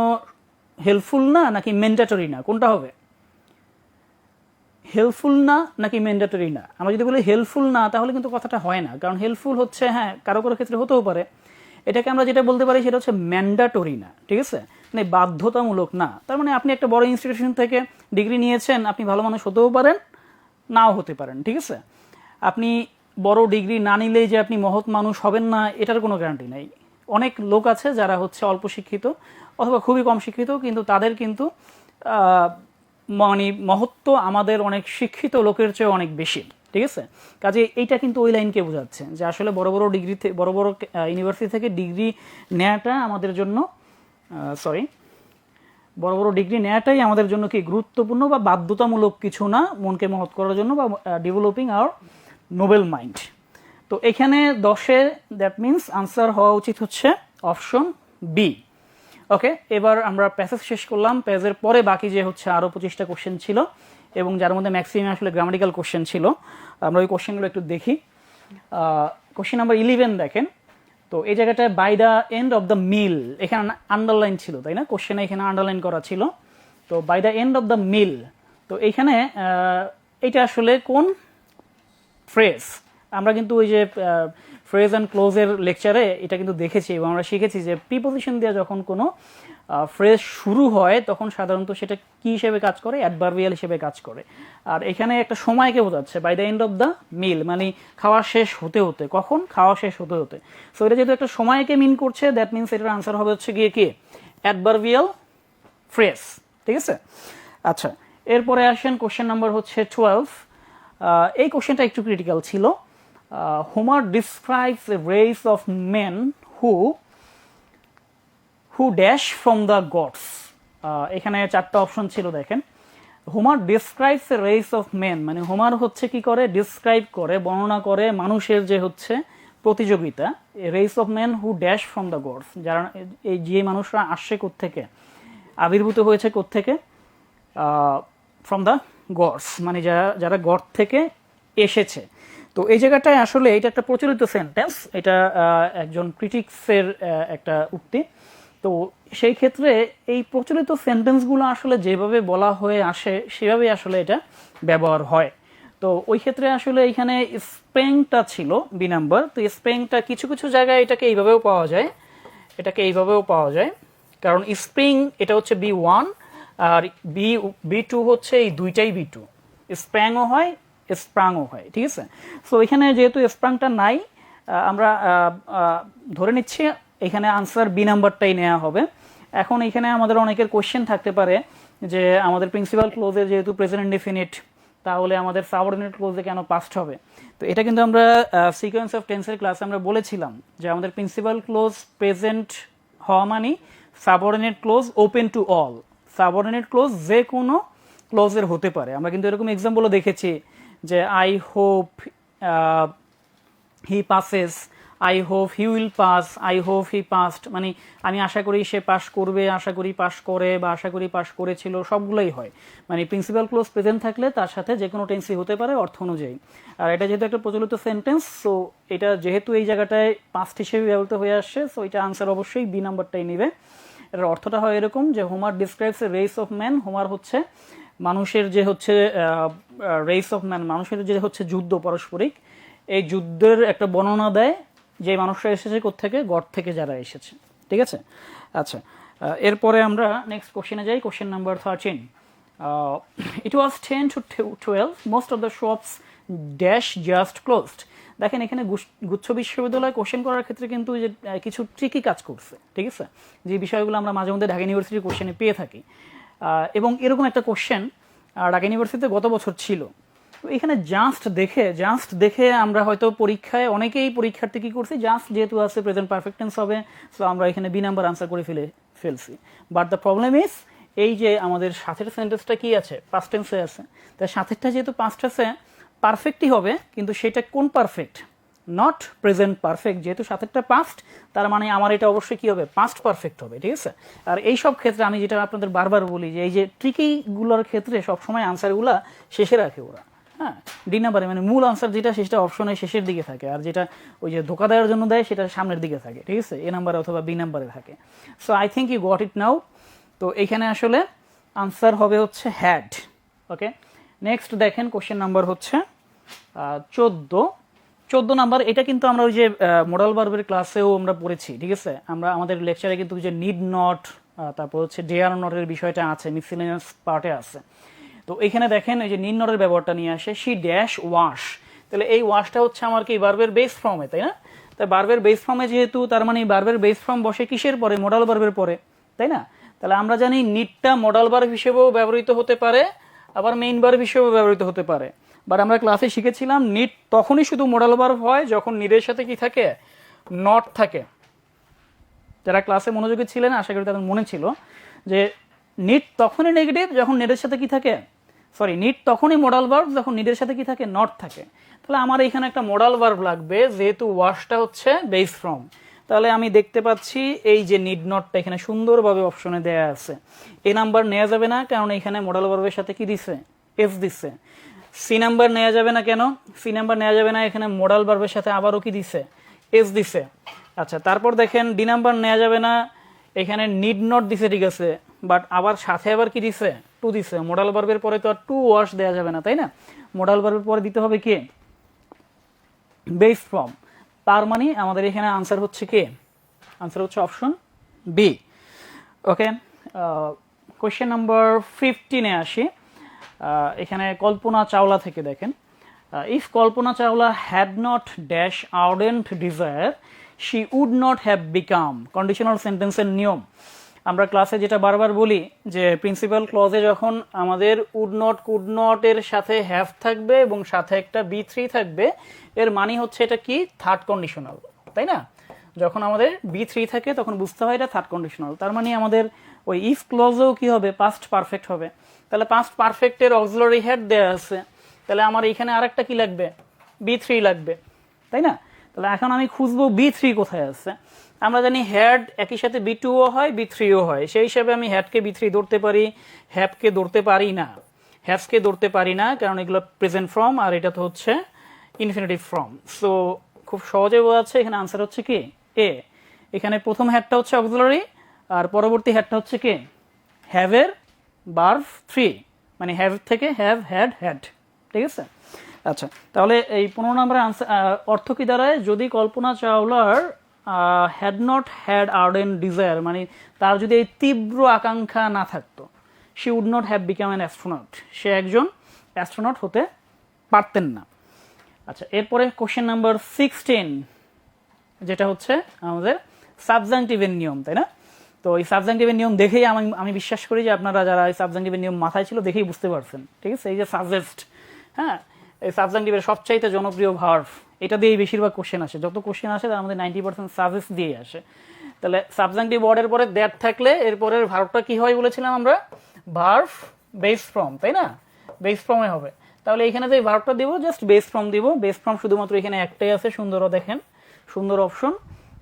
হেল্পফুল না, নাকি ম্যান্ডেটরি না, কোনটা হবে? হেল্পফুল না নাকি ম্যান্ডেটরি না? আমরা যদি বলি হেল্পফুল না, তাহলে কিন্তু কথাটা হয় না, কারণ হেল্পফুল হচ্ছে হ্যাঁ কারো কারো ক্ষেত্রে হতেও পারে। এটাকে আমরা যেটা বলতে পারি সেটা হচ্ছে ম্যান্ডেটরি না, ঠিক আছে, মানে বাধ্যতামূলক না। তার মানে আপনি একটা বড় ইনস্টিটিউশন থেকে ডিগ্রি নিয়েছেন, আপনি ভালো মানুষ হতেও পারেন, নাও হতে পারেন, ঠিক আছে। আপনি বড় ডিগ্রি না নিলেই যে আপনি মহৎ মানুষ হবেন না, এটার কোনো গ্যারান্টি নাই। অনেক লোক আছে যারা হচ্ছে অল্প শিক্ষিত অথবা খুবই কম শিক্ষিত, কিন্তু তাদের কিন্তু মানে মহত্ব আমাদের অনেক শিক্ষিত লোকের চেয়ে অনেক বেশি, ঠিক আছে। কাজে এইটা কিন্তু ওই লাইনকে বোঝাচ্ছে যে আসলে বড় বড় ডিগ্রি, বড় বড় ইউনিভার্সিটি থেকে ডিগ্রি নেওয়াটা আমাদের জন্য বড় বড় ডিগ্রি নেওয়াটাই আমাদের জন্য কি গুরুত্বপূর্ণ বা বাধ্যতামূলক কিছু না মনকে মহৎ করার জন্য বা ডেভেলপিং আওয়ার নোবেল মাইন্ড। তো এখানে 10-এ দ্যাট মিনস আনসার হওয়া উচিত হচ্ছে অপশন বি। ওকে, এবার আমরা প্যাসেজ শেষ করলাম। প্যাসেজের পরে বাকি যে হচ্ছে আরও 25টা কোশ্চেন ছিল, এবং যার মধ্যে ম্যাক্সিমাম আসলে গ্রামাটিক্যাল কোশ্চেন ছিল। আমরা ওই কোশ্চেনগুলো একটু দেখি। কোশ্চেন নাম্বার 11 দেখেন। তো এই জায়গাটায় by the end of the meal, এখানে আন্ডারলাইন ছিল, তাই না? কোশ্চেনে এখানে আন্ডারলাইন করা ছিল। তো by the end of the meal, তো এইখানে এটা আসলে কোন ফ্রেজ? আমরা কিন্তু ওই যে ফ্রেজ অ্যান্ড ক্লোজের লেকচারে এটা কিন্তু দেখেছি এবং আমরা শিখেছি যে প্রিপোজিশন দিয়ে যখন কোনো ফ্রেজ শুরু হয় তখন সাধারণত সেটা কি হিসেবে কাজ করে? অ্যাডভার্বিয়াল হিসেবে কাজ করে। আর এখানে একটা সময়কে বোঝাচ্ছে, by the end of the meal মানে খাওয়া শেষ হতে হতে। কখন? খাওয়া শেষ হতে হতে। সো এটা যেহেতু একটা সময়কে মিন করছে, দ্যাট মিনস এটার আনসার হবে হচ্ছে গিয়ে কি অ্যাডভার্বিয়াল ফ্রেজ, ঠিক আছে। আচ্ছা, এরপরে আসেন কোশ্চেন নাম্বার হচ্ছে 12। এই কোশ্চেনটা একটু ক্রিটিক্যাল ছিল। Homer describes a race of men who dash from the gods. এখানে 4টা অপশন ছিল, দেখেন। Homer describes a race of men মানে হোমার হচ্ছে কি করে, ডিসক্রাইব করে, বর্ণনা করে মানুষের যে হচ্ছে প্রতিযোগিতা, race of men who dash from the gods, যারা এই যে মানুষরা আসছে কোত্থেকে, আবির্ভূত হয়েছে কোত্থেকে, ফ্রম দ্য গডস মানে যারা গড থেকে এসেছে। তো এই জায়গাটায় আসলে এটা একটা প্রচলিত সেন্টেন্স, এটা একজন ক্রিটিক্সের একটা উক্তি। তো সেই ক্ষেত্রে এই প্রচলিত সেন্টেন্সগুলো আসলে যেভাবে বলা হয়ে আসে সেভাবেই আসলে এটা ব্যবহার হয়। তো ওই ক্ষেত্রে আসলে এখানে স্প্রেংটা ছিল বি নাম্বার। তো স্প্রেংটা কিছু কিছু জায়গায় এটাকে এইভাবেও পাওয়া যায়, কারণ স্প্রিং এটা হচ্ছে B1 আর B2 হচ্ছে এই দুইটাই B2, স্প্র্যাংও হয় স্প্রাংও হয়, ঠিক আছে। সো এখানে যেহেতু স্প্রাংটা নাই, আমরা ধরে নিচ্ছি এখানে আনসার বি নাম্বারটাই নেওয়া হবে। এখন এখানে আমাদের অনেকের কোশ্চেন থাকতে পারে যে আমাদের প্রিন্সিপাল ক্লোজে যেহেতু প্রেজেন্ট ইনডেফিনিট, তাহলে আমাদের সাবঅর্ডিনেট ক্লোজে কেন পাস্ট হবে? তো এটা কিন্তু আমরা সিকোয়েন্স অফ টেন্সের ক্লাসে আমরা বলেছিলাম যে আমাদের প্রিন্সিপাল ক্লোজ প্রেজেন্ট হওয়া মানে subordinate clause open to all, subordinate clause যে কোনো ক্লোজের হতে পারে। আমরা কিন্তু এরকম এক্সাম্পলও দেখেছি যে I hope he passes, I hope he will pass, I hope he past মানে আমি আশা করি সে পাস করবে, আশা করি পাস করে, বা আশা করি পাস করেছিল, সবগুলোই হয়। মানে প্রিন্সিপাল ক্লোজ প্রেজেন্ট থাকলে তার সাথে যে কোনো টেন্সই হতে পারে অর্থ অনুযায়ী। আর এটা যেহেতু একটা প্রচলিত সেন্টেন্স, সো এটা যেহেতু এই জায়গাটায় পাস্ট হিসেবে ব্যবহৃত হয়ে আসছে, সো এটা আনসার অবশ্যই বি নাম্বারটাই নেবে। এটার অর্থটা হয় এরকম যে Homer describes a race of man, Homer হচ্ছে মানুষের যে হচ্ছে রেস অফ ম্যান মানুষের যে হচ্ছে যুদ্ধ পারস্পরিক, এই যুদ্ধের একটা বর্ণনা দেয় যে মানুষরা এসেছে কোত্থেকে, গড থেকে যারা এসেছে, ঠিক আছে। আচ্ছা, এরপরে আমরা নেক্সট কোশ্চেনে যাই। Question number 13। It was 10 to 12, most of the shops dash just closed. দেখেন এখানে গুচ্ছ বিশ্ববিদ্যালয় কোশ্চেন করার ক্ষেত্রে কিন্তু যে কিছু ট্রিকি কাজ করছে, ঠিক আছে, যে বিষয়গুলো আমরা মাঝে মধ্যে ঢাকা ইউনিভার্সিটির কোশ্চেনে পেয়ে থাকি। এবং এরকম একটা কোশ্চেন ঢাকা ইউনিভার্সিটিতে গত বছর ছিল। এখানে জাস্ট দেখে আমরা হয়তো পরীক্ষায় অনেকেই পরীক্ষার্থী কি করছি, জাস্ট যেহেতু আছে প্রেজেন্ট পারফেক্ট টেন্স হবে, সো আমরা এখানে বি নাম্বার আনসার করে ফেলছি। বাট দ্য প্রবলেম ইজ এই যে আমাদের সাথের সেন্টেন্সটা কি আছে, পাস্ট টেন্সে আছে, তাই সাথেরটা যেহেতু পাস্ট আছে পারফেক্টই হবে, কিন্তু সেটা কোন পারফেক্ট, নট প্রেজেন্ট পারফেক্ট। যেহেতু সাথেরটা পাস্ট, তার মানে আমার এটা অবশ্যই কি হবে, পাস্ট পারফেক্ট হবে, ঠিক আছে। আর এই সব ক্ষেত্রে আমি যেটা আপনাদের বারবার বলি যে এই যে ট্রিকিগুলোর ক্ষেত্রে সবসময় আনসারগুলা শেষে রাখে ওরা, হ্যাঁ, ডি নাম্বারে, মানে মূল আনসার যেটা সেটা অপশনের শেষের দিকে থাকে, আর যেটা ওই যে ধোকা দেওয়ার জন্য দেয় সেটা সামনের দিকে থাকে, ঠিক আছে, এ নাম্বারে অথবা বি নাম্বারে থাকে। So I think you got it now. তো এখানে আসলে আনসার হবে হচ্ছে হ্যাড। ওকে, নেক্সট দেখেন কোশ্চেন নাম্বার হচ্ছে 14 নাম্বার। এটা কিন্তু আমরা ওই যে মডাল ভার্বের ক্লাসেও আমরা পড়েছি, ঠিক আছে, আমরা আমাদের লেকচারে কিন্তু যে নিড নট, তারপর হচ্ছে ডেয়ার নটের বিষয়টা আছে, মিসসেলেনিয়াস পার্টে আছে। তো এখানে দেখেন এই যে নিড নটের ব্যবহারটা নিয়ে আসে, শি ড্যাশ ওয়াশ। তাহলে এই ওয়াশটা হচ্ছে আমার কি ভার্বের বেস ফর্মে, তাই না? তাই ভার্বের বেস ফর্মে যেহেতু, তার মানে ভার্বের বেস ফর্ম বসে কিসের পরে, মডাল ভার্বের পরে, তাই না? তাহলে আমরা জানি নিডটা মডাল ভার্ব হিসেবেও ব্যবহৃত হতে পারে, আবার মেইন ভার্ব হিসেবেও ব্যবহৃত হতে পারে। বাট আমরা ক্লাসে শিখেছিলাম নিড তখনই শুধু মডাল ভার্ব হয় যখন নিডের সাথে কি থাকে, নট থাকে। যারা ক্লাসে মনোযোগী ছিলেন আশা করি তাদের মনে ছিল যে নিড তখনই নেগেটিভ যখন নিডের সাথে কি থাকে, সরি, নিড তখনই মডাল ভার্ব যখন নিডের সাথে কি থাকে, নট থাকে। তাহলে আমার এখানে একটা মডাল ভার্ব লাগবে, যেহেতু ওয়াশটা হচ্ছে বেস ফর্ম। তাহলে আমি দেখতে পাচ্ছি এই যে নিড নটটা এখানে সুন্দরভাবে অপশনে দেয়া আছে। এ নাম্বার নেওয়া যাবে না, কারণ এখানে মডাল ভার্বের সাথে কি দিছে, এফ দিছে। সি নাম্বার নেওয়া যাবে না, কেন সি নাম্বার নেওয়া যাবে না, এখানে মডাল ভার্বের সাথে আবারও কি দিছে, এস দিছে। আচ্ছা, তারপর দেখেন ডি নাম্বার নেওয়া যাবে না, এখানে নিড নট দিছে, ঠিক আছে, বাট আবার সাথে আবার কি দিছে, টু দিছে। মডাল ভার্বের পরে তো আর টু ওয়াশ দেওয়া যাবে না, তাই না? মডাল ভার্বের পরে দিতে হবে কি, বেস ফর্ম। তার মানে আমাদের এখানে আনসার হচ্ছে কি, আনসার হচ্ছে option B. Okay, question number 15-এ আসি। এখানে কল্পনা চাওলা থেকে দেখেন, if Kalpana Chawla had not dash ardent desire she would not have become. Conditional সেন্টেন্সের নিয়ম আমরা ক্লাসে যেটা বারবার বলি যে প্রিন্সিপাল ক্লজে যখন আমাদের উড নট কুড নট এর সাথে হ্যাভ থাকবে এবং সাথে একটা B3 থাকবে, এর মানে হচ্ছে এটা কি, থার্ড কন্ডিশনাল, তাই না? যখন আমাদের B3 থাকে তখন বুঝতে হয় এটা থার্ড কন্ডিশনাল। তার মানে আমাদের ওই ইফ ক্লজেও কি হবে, পাস্ট পারফেক্ট হবে। তাহলে পাস্ট পারফেক্টের অক্সিলারি হেড দেওয়া আছে, তাহলে আমার এখানে আরেকটা কি লাগবে, B3 লাগবে, তাই না? তাহলে এখন আমি খুঁজবো B3 কোথায় আছে। আমরা জানি হ্যাড একই সাথে B2ও হয়, B3ও হয়, সেই হিসাবে আমি হ্যাডকে B3 ধরতে পারি, হ্যাভকে ধরতে পারি না, হ্যাভসকে ধরতে পারি না, কারণ এগুলো প্রেজেন্ট ফর্ম আর এটা তো হচ্ছে ইনফিনিটিভ ফর্ম। সো খুব সহজে বোঝা যাচ্ছে এখানে আনসার হচ্ছে কি এ। এখানে প্রথম হ্যাডটা হচ্ছে অক্সিলারি আর পরবর্তী হ্যাডটা হচ্ছে কি হ্যাভের ভার্ব 3, মানে হ্যাভ থেকে হ্যাভ, হ্যাড, হ্যাড, ঠিক আছে। আচ্ছা, তাহলে এই 15 নম্বরের আনসার অর্থ কি দাঁড়ায়, যদি কল্পনা চাওলার had not had ardent desire, মানে তার যদি এই তীব্র আকাঙ্ক্ষা না থাকতো, she would not have become an astronaut, সে একজন অ্যাস্ট্রোনট হতে পারতেন না। আচ্ছা, এরপরে কোশ্চেন নাম্বার 16, যেটা হচ্ছে আমাদের সাবজাংটিভের নিয়ম, তাই না? তো এই সাবজাংটিভের নিয়ম দেখেই আমি বিশ্বাস করি যে আপনারা যারা এই সাবজাংটিভের নিয়ম মাথায় ছিল দেখেই বুঝতে পারছেন, ঠিক আছে। এই যে সাজেস্ট, হ্যাঁ, এই সাবজাংটিভের সবচাইতে জনপ্রিয় ভার্ব, এটা দিয়েই বেশিরভাগ কোশ্চেন আসে। যত কোশ্চেন আসে তার মধ্যে 90% সাজেস্ট দিয়েই আসে। তাহলে সাবজাংটিভ ওয়ার্ডের পরে দ্যাট থাকলে এরপরের ভার্বটা কি হয় বলেছিলাম আমরা, ভার্ব বেস ফর্ম, তাই না? বেস ফর্মে হবে। তাহলে এখানে যে ভার্বটা দিব জাস্ট বেস ফর্ম দিব। বেস ফর্ম শুধুমাত্র এখানে একটাই আছে, সুন্দরও দেখেন, সুন্দর অপশন।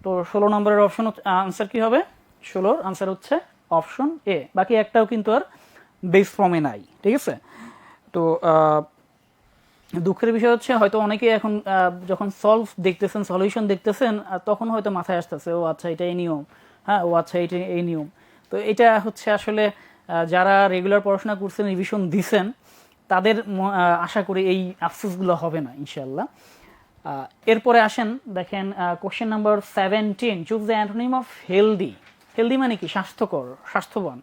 তো 16 নম্বরের অপশন আনসার কি হবে, 16-র আনসার হচ্ছে অপশন এ। বাকি একটাও কিন্তু আর বেস ফর্মে নাই, ঠিক আছে। তো দুঃখের বিষয় হচ্ছে হয়তো অনেকে এখন যখন সলভ দেখতেছেন, সলিউশন দেখতেছেন, তখন হয়তো মাথায় আসতেছে ও আচ্ছা এটা এই নিয়ম, হ্যাঁ, ও আচ্ছা এটা এই নিয়ম। তো এটা হচ্ছে আসলে যারা রেগুলার পড়াশোনা করছেন, রিভিশন দিছেন, তাদের আশা করি এই আফসোসগুলো হবে না ইনশাল্লাহ। এরপরে আসেন, দেখেন question number 17, choose the antonym of healthy. Healthy মানে কি, স্বাস্থ্যকর, স্বাস্থ্যবান।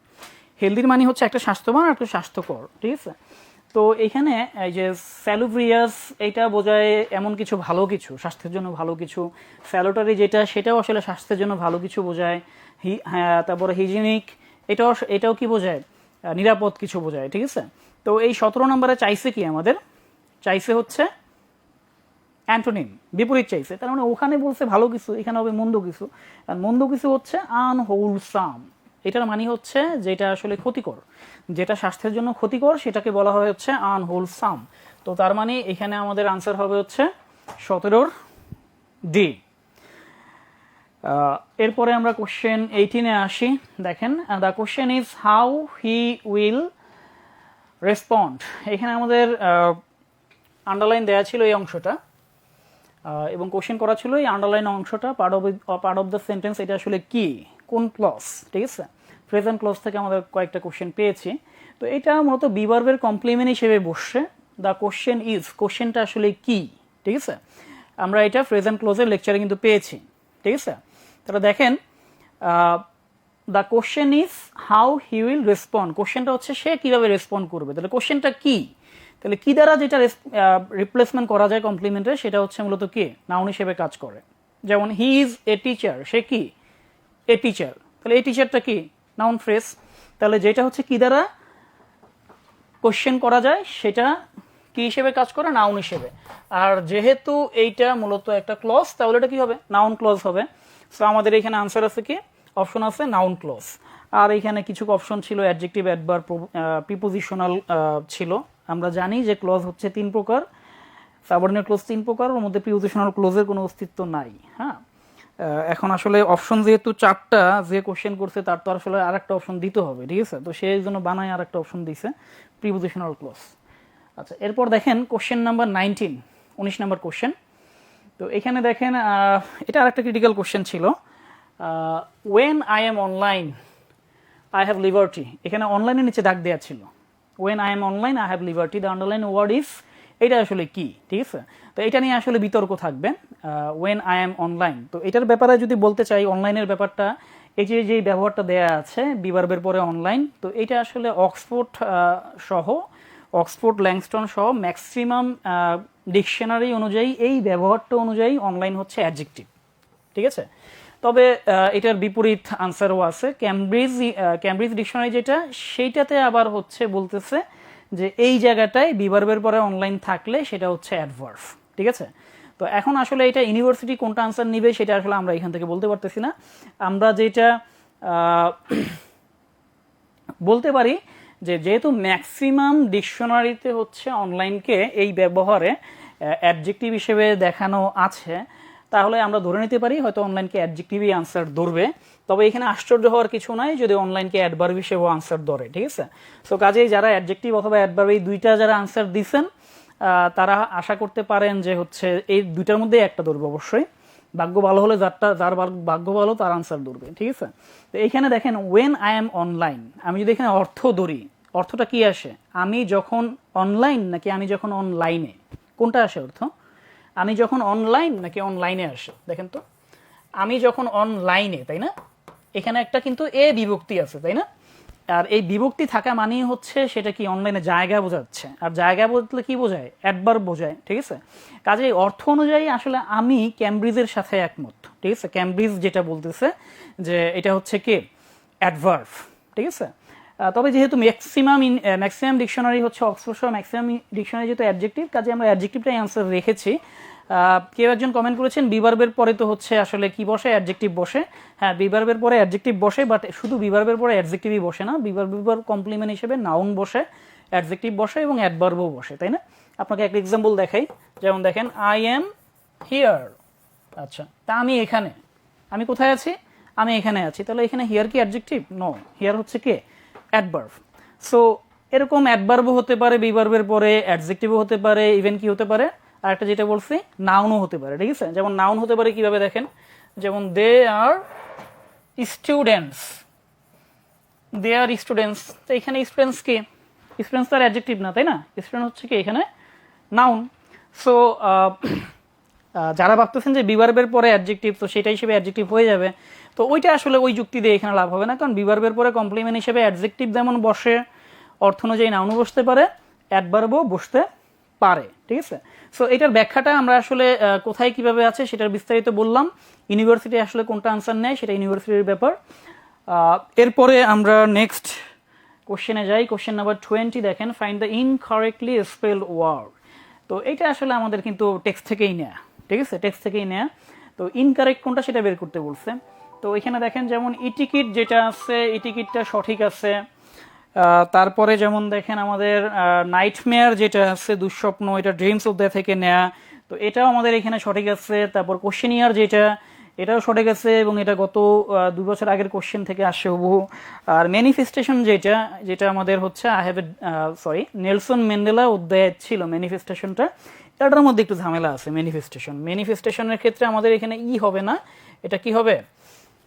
হেলদির মানে হচ্ছে একটা স্বাস্থ্যবান আর একটা স্বাস্থ্যকর, ঠিক আছে। তো এখানে এই যে স্যালুব্রিয়াস, এটা বোঝায় এমন কিছু ভালো কিছু, স্বাস্থ্যের জন্য ভালো কিছু। স্যালুটারি যেটা, সেটাও আসলে স্বাস্থ্যের জন্য ভালো কিছু বোঝায়। হ্যাঁ, তারপরে হাইজিনিক, এটাও কি বোঝায়, নিরাপদ কিছু বোঝায়, ঠিক আছে। তো এই 17 নম্বরে চাইছে কি আমাদের চাইছে হচ্ছে অ্যান্টোনিম, বিপরীত চাইছে। তার মানে ওখানে বলছে ভালো কিছু, এখানে হবে মন্দ কিছু। আর মন্দ কিছু হচ্ছে আনহোলসাম, এটার মানে হচ্ছে যেটা আসলে ক্ষতিকর, যেটা স্বাস্থ্যের জন্য ক্ষতিকর সেটাকে বলা হয় হচ্ছে আনহোলসাম। তো তার মানে এখানে আমাদের আনসার হবে হচ্ছে 17 ডি। এরপরে আমরা কোশ্চেন 18-এ আসি। দেখেন, the question is how he will respond. এখানে আমাদের আন্ডারলাইন দেওয়া ছিল এই অংশটা, এবং কোশ্চেন করা ছিল এই আন্ডারলাইন অংশটা, পার্ট অফ দ্য সেন্টেন্স এটা আসলে কি, কোন ক্লজ, ঠিক আছে। প্রেজেন্ট ক্লজ থেকে আমাদের কয়েকটা কোশ্চেন পেয়েছি। তো এটা মূলত বি ভার্বের কমপ্লিমেন্ট হিসেবে বসছে। দ্য কোশ্চেন ইজ, কোশ্চেনটা আসলে কি, ঠিক আছে। আমরা এটা প্রেজেন্ট ক্লজের লেকচারে কিন্তু পেয়েছি, ঠিক আছে। তাহলে দেখেন, the question is how he will respond, কোশ্চেনটা হচ্ছে সে কিভাবে রেসপন্ড করবে। তাহলে কোশ্চেনটা কি, তাহলে কি দ্বারা যেটা রিপ্লেসমেন্ট করা যায় কমপ্লিমেন্টে, সেটা হচ্ছে মূলত কি, নাউন হিসেবে কাজ করে। যেমন হি ইজ এ টিচার, সে কি এ টিচার, তাহলে এই টিচারটা কি নাউন ফ্রেজ। তাহলে যেটা হচ্ছে কি দ্বারা কোশ্চেন করা যায় সেটা কি হিসেবে কাজ করে, নাউন হিসেবে। আর যেহেতু এইটা মূলত একটা ক্লজ, তাহলে এটা কি হবে, নাউন ক্লজ হবে। সো আমাদের এখানে আনসার আছে কি, অপশন আছে নাউন ক্লজ। আর এখানে কিছু অপশন ছিল অ্যাডজেক্টিভ, অ্যাডভার্ব, প্রিপোজিশনাল ছিল। আমরা জানি যে ক্লজ হচ্ছে 3 প্রকার, সাবঅর্ডিনেট ক্লজ 3 প্রকার, ওর মধ্যে প্রিপোজিশনাল ক্লজের কোনো অস্তিত্ব নাই। হ্যাঁ, এখন আসলে অপশন যেহেতু 4টা, যে কোশ্চেন করছে তার তো আসলে আরেকটা অপশন দিতে হবে, ঠিক আছে। তো সেই জন্য বানায় আরেকটা অপশন দিছে প্রিপোজিশনাল ক্লজ। আচ্ছা, এরপর দেখেন কোশ্চেন নাম্বার 19, 19 নম্বর কোশ্চেন। তো এখানে দেখেন, এটা আরেকটা ক্রিটিক্যাল কোশ্চেন ছিল। When I am online I have liberty, এখানে অনলাইনের নিচে দাগ দেওয়া ছিল। When I am online I have liberty, the underline word is, এটা আসলে কি, ঠিক আছে। তো এটা নিয়ে আসলে বিতর্ক থাকবে, ওয়েন আই এম অনলাইন। তো এটার ব্যাপারে যদি বলতে চাই, অনলাইনের ব্যাপারটা, এই যে ব্যবহারটা দেয়া আছে বিভার্বের পরে অনলাইন, তো এটা আসলে অক্সফোর্ড সহ, অক্সফোর্ড ল্যাংস্টন সহ ম্যাক্সিমাম ডিকশনারি অনুযায়ী এই ব্যবহারটা অনুযায়ী অনলাইন হচ্ছে অ্যাডজেক্টিভ, ঠিক আছে। তবে এটার বিপরীত আনসারও আছে। ক্যামব্রিজ ডিকশনারি যেটা, সেইটাতে আবার হচ্ছে বলতেছে যে এই জায়গাটায় বিভার্বের পরে অনলাইন থাকলে সেটা হচ্ছে অ্যাডভার্ব, ঠিক আছে। তো এখন আসলে এটা ইউনিভার্সিটি কোনটা আনসার নিবে সেটা আসলে আমরা এখান থেকে বলতে পারতেছি না। আমরা যেটা বলতে পারি যে যেহেতু ম্যাক্সিমাম ডিকশনারিতে হচ্ছে অনলাইনকে এই ব্যবহারে অ্যাডজেক্টিভ হিসেবে দেখানো আছে, তাহলে আমরা ধরে নিতে পারি হয়তো অনলাইনকে অ্যাডজেক্টিভই আনসার ধরবে। তবে এখানে আশ্চর্য হওয়ার কিছু নাই যদি অনলাইনকে অ্যাডভার্ব হিসেবেও আনসার ধরে, ঠিক আছে। সো কাজেই যারা অ্যাডজেক্টিভ অথবা অ্যাডভার্ব এই দুইটা যারা আনসার দিচ্ছেন, তারা আশা করতে পারেন যে হচ্ছে এই দুইটার মধ্যে একটা ধরবে অবশ্যই। ভাগ্য ভালো হলে যার ভাগ্য ভালো তার আনসার ধরবে, ঠিক আছে। তো এইখানে দেখেন, ওয়েন আই এম অনলাইন, আমি যদি এখানে অর্থ ধরি, অর্থটা কি আসে, আমি যখন অনলাইন নাকি আমি যখন অনলাইনে, কোনটা আসে অর্থ, আমি যখন অনলাইন নাকি অনলাইনে আসে। দেখেন তো, আমি যখন অনলাইনে, তাই না, এখানে একটা কিন্তু এ বিভক্তি আছে, তাই না। আর এই বিভক্তি থাকা মানেই হচ্ছে সেটা কি অনলাইনে জায়গা বোঝাচ্ছে, আর জায়গা বলতে কি বোঝায়, অ্যাডভার্ব বোঝায়, ঠিক আছে। কাজেই অর্থ অনুযায়ী আসলে আমি ক্যামব্রিজের সাথে একমত, ঠিক আছে। ক্যামব্রিজ যেটা বলতেছে যে এটা হচ্ছে কি অ্যাডভার্ব, ঠিক আছে। তবে যেহেতু ম্যাক্সিমাম ডিকশনারি হচ্ছে অক্সফোর্ড সহ ম্যাক্সিমাম ডিকশনারি যেহেতু অ্যাডজেক্টিভ, কাজে আমরা অ্যাডজেক্টিভটাই আনসার রেখেছি। কেউ একজন কমেন্ট করেছেন বিভার্বের পরে তো হচ্ছে আসলে কি বসে, অ্যাডজেক্টিভ বসে। হ্যাঁ, বিভার্বের পরে অ্যাডজেক্টিভ বসে, বাট শুধু বিভার্বের পরে অ্যাডজেক্টিভই বসে না, বিভার্ব কমপ্লিমেন্ট হিসেবে নাউন বসে, অ্যাডজেক্টিভ বসে এবং অ্যাডভার্বও বসে, তাই না। আপনাকে একটা এক্সাম্পল দেখাই, যেমন দেখেন, আই এম হিয়ার, আচ্ছা, তা আমি এখানে, আমি কোথায় আছি, আমি এখানে আছি। তাহলে এখানে হিয়ার কি অ্যাডজেক্টিভ? নো, হিয়ার হচ্ছে কি অ্যাডভার্ব। সো এরকম অ্যাডভার্বও হতে পারে বিভার্বের পরে, অ্যাডজেক্টিভও হতে পারে, ইভেন কি হতে পারে, আর একটা যেটা বলছি নাউনও হতে পারে, ঠিক আছে। যেমন নাউন হতে পারে কিভাবে দেখেন, যেমন দে আর স্টুডেন্টস, দে আর স্টুডেন্টস। তো এখানে স্টুডেন্টস কি, স্টুডেন্টস তার অ্যাডজেক্টিভ না, তাই না, স্টুডেন্ট হচ্ছে কি এখানে নাউন। সো যারা ভাবতেছেন যে বিভার্বের পরে অ্যাডজেক্টিভ, তো সেটা হিসেবে অ্যাডজেক্টিভ হয়ে যাবে, তো ওইটা আসলে ওই যুক্তি দিয়ে এখানে লাভ হবে না। কারণ বিভার্বের পরে কমপ্লিমেন্ট হিসেবে অ্যাডজেক্টিভ যেমন বসে, অর্থ অনুযায়ী নাউনও বসতে পারে, অ্যাডভার্বও বসতে পারে, ঠিক আছে। সো এটার ব্যাখ্যাটা আমরা আসলে কোথায় কিভাবে আছে সেটার বিস্তারিত বললাম। ইউনিভার্সিটি আসলে কোনটা আনসার নেয় সেটা ইউনিভার্সিটির ব্যাপার। এরপরে আমরা নেক্সট কোশ্চেনে যাই। কোশ্চেন নাম্বার 20 দেখেন, find the incorrectly spelled word. তো এইটা আসলে আমাদের কিন্তু টেক্সট থেকেই নেয়া, ঠিক আছে, টেক্সট থেকেই নেয়া। তো ইনকারেক্ট কোনটা সেটা বের করতে বলছে। তো এখানে দেখেন যেমন ই টিকিট যেটা আছে, ই টিকিটটা সঠিক আছে। তারপরে যেমন দেখেন আমাদের নাইটমেয়ার যেটা আছে, দুঃস্বপ্ন, এটা ড্রিমস অফ দ্য থেকে নেয়া, তো এটাও আমাদের এখানে সঠিক আছে। তারপর কোশ্চেনিয়ার যেটা, এটাও সঠিক আছে এবং এটা গত 2 বছর আগের কোশ্চেন থেকে আসছে হুবহু। আর ম্যানিফেস্টেশন যেটা, যেটা আমাদের হচ্ছে I have sorry Nelson Mandela অধ্যায় ছিল ম্যানিফেস্টেশনটা, এটার মধ্যে একটু ঝামেলা আছে। ম্যানিফেস্টেশনের ক্ষেত্রে আমাদের এখানে ই হবে না, এটা কি হবে,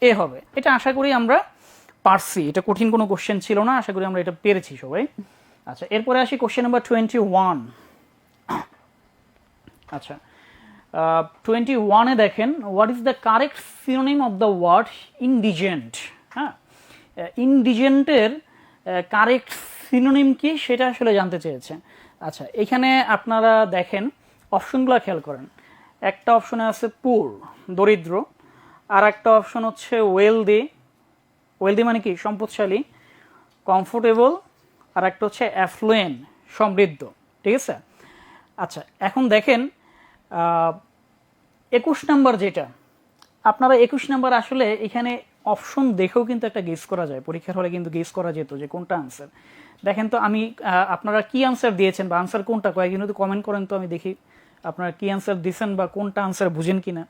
এ হবে। এটা আশা করি আমরা পারছি, এটা কঠিন কোনো কোশ্চেন ছিল না, আশা করি আমরা এটা পেরেছি সবাই। আচ্ছা, এরপরে আসি কোশ্চেন নাম্বার 21। আচ্ছা, 21-এ দেখেন, what is the correct synonym of the word indigent. হ্যাঁ, ইনডিজেন্টের কারেক্ট সিনোনিম কি সেটা আসলে জানতে চেয়েছে। আচ্ছা, এখানে আপনারা দেখেন অপশনগুলো খেয়াল করেন। একটা অপশনে আছে পুর, দরিদ্র। আর একটা অপশন হচ্ছে ওয়েলদি, ওয়েলদি মানে কি সম্পদশালী, কমফোর্টেবল, আর একটা হচ্ছে অ্যাফ্লুয়েন্ট, সমৃদ্ধ, ঠিক আছে। আচ্ছা, এখন দেখেন 21 নাম্বার যেটা, আপনারা 21 নাম্বার আসলে এখানে অপশন দেখেও কিন্তু একটা গেস করা যায়, পরীক্ষার হলে কিন্তু গেস করা যেত যে কোনটা আনসার। দেখেন তো আমি আপনারা কি আনসার দিয়েছেন বা আনসার কোনটা, কয়েকদিন যদি কমেন্ট করেন তো আমি দেখি আপনারা কি আনসার দিয়েছেন বা কোনটা আনসার বুঝেন কিনা।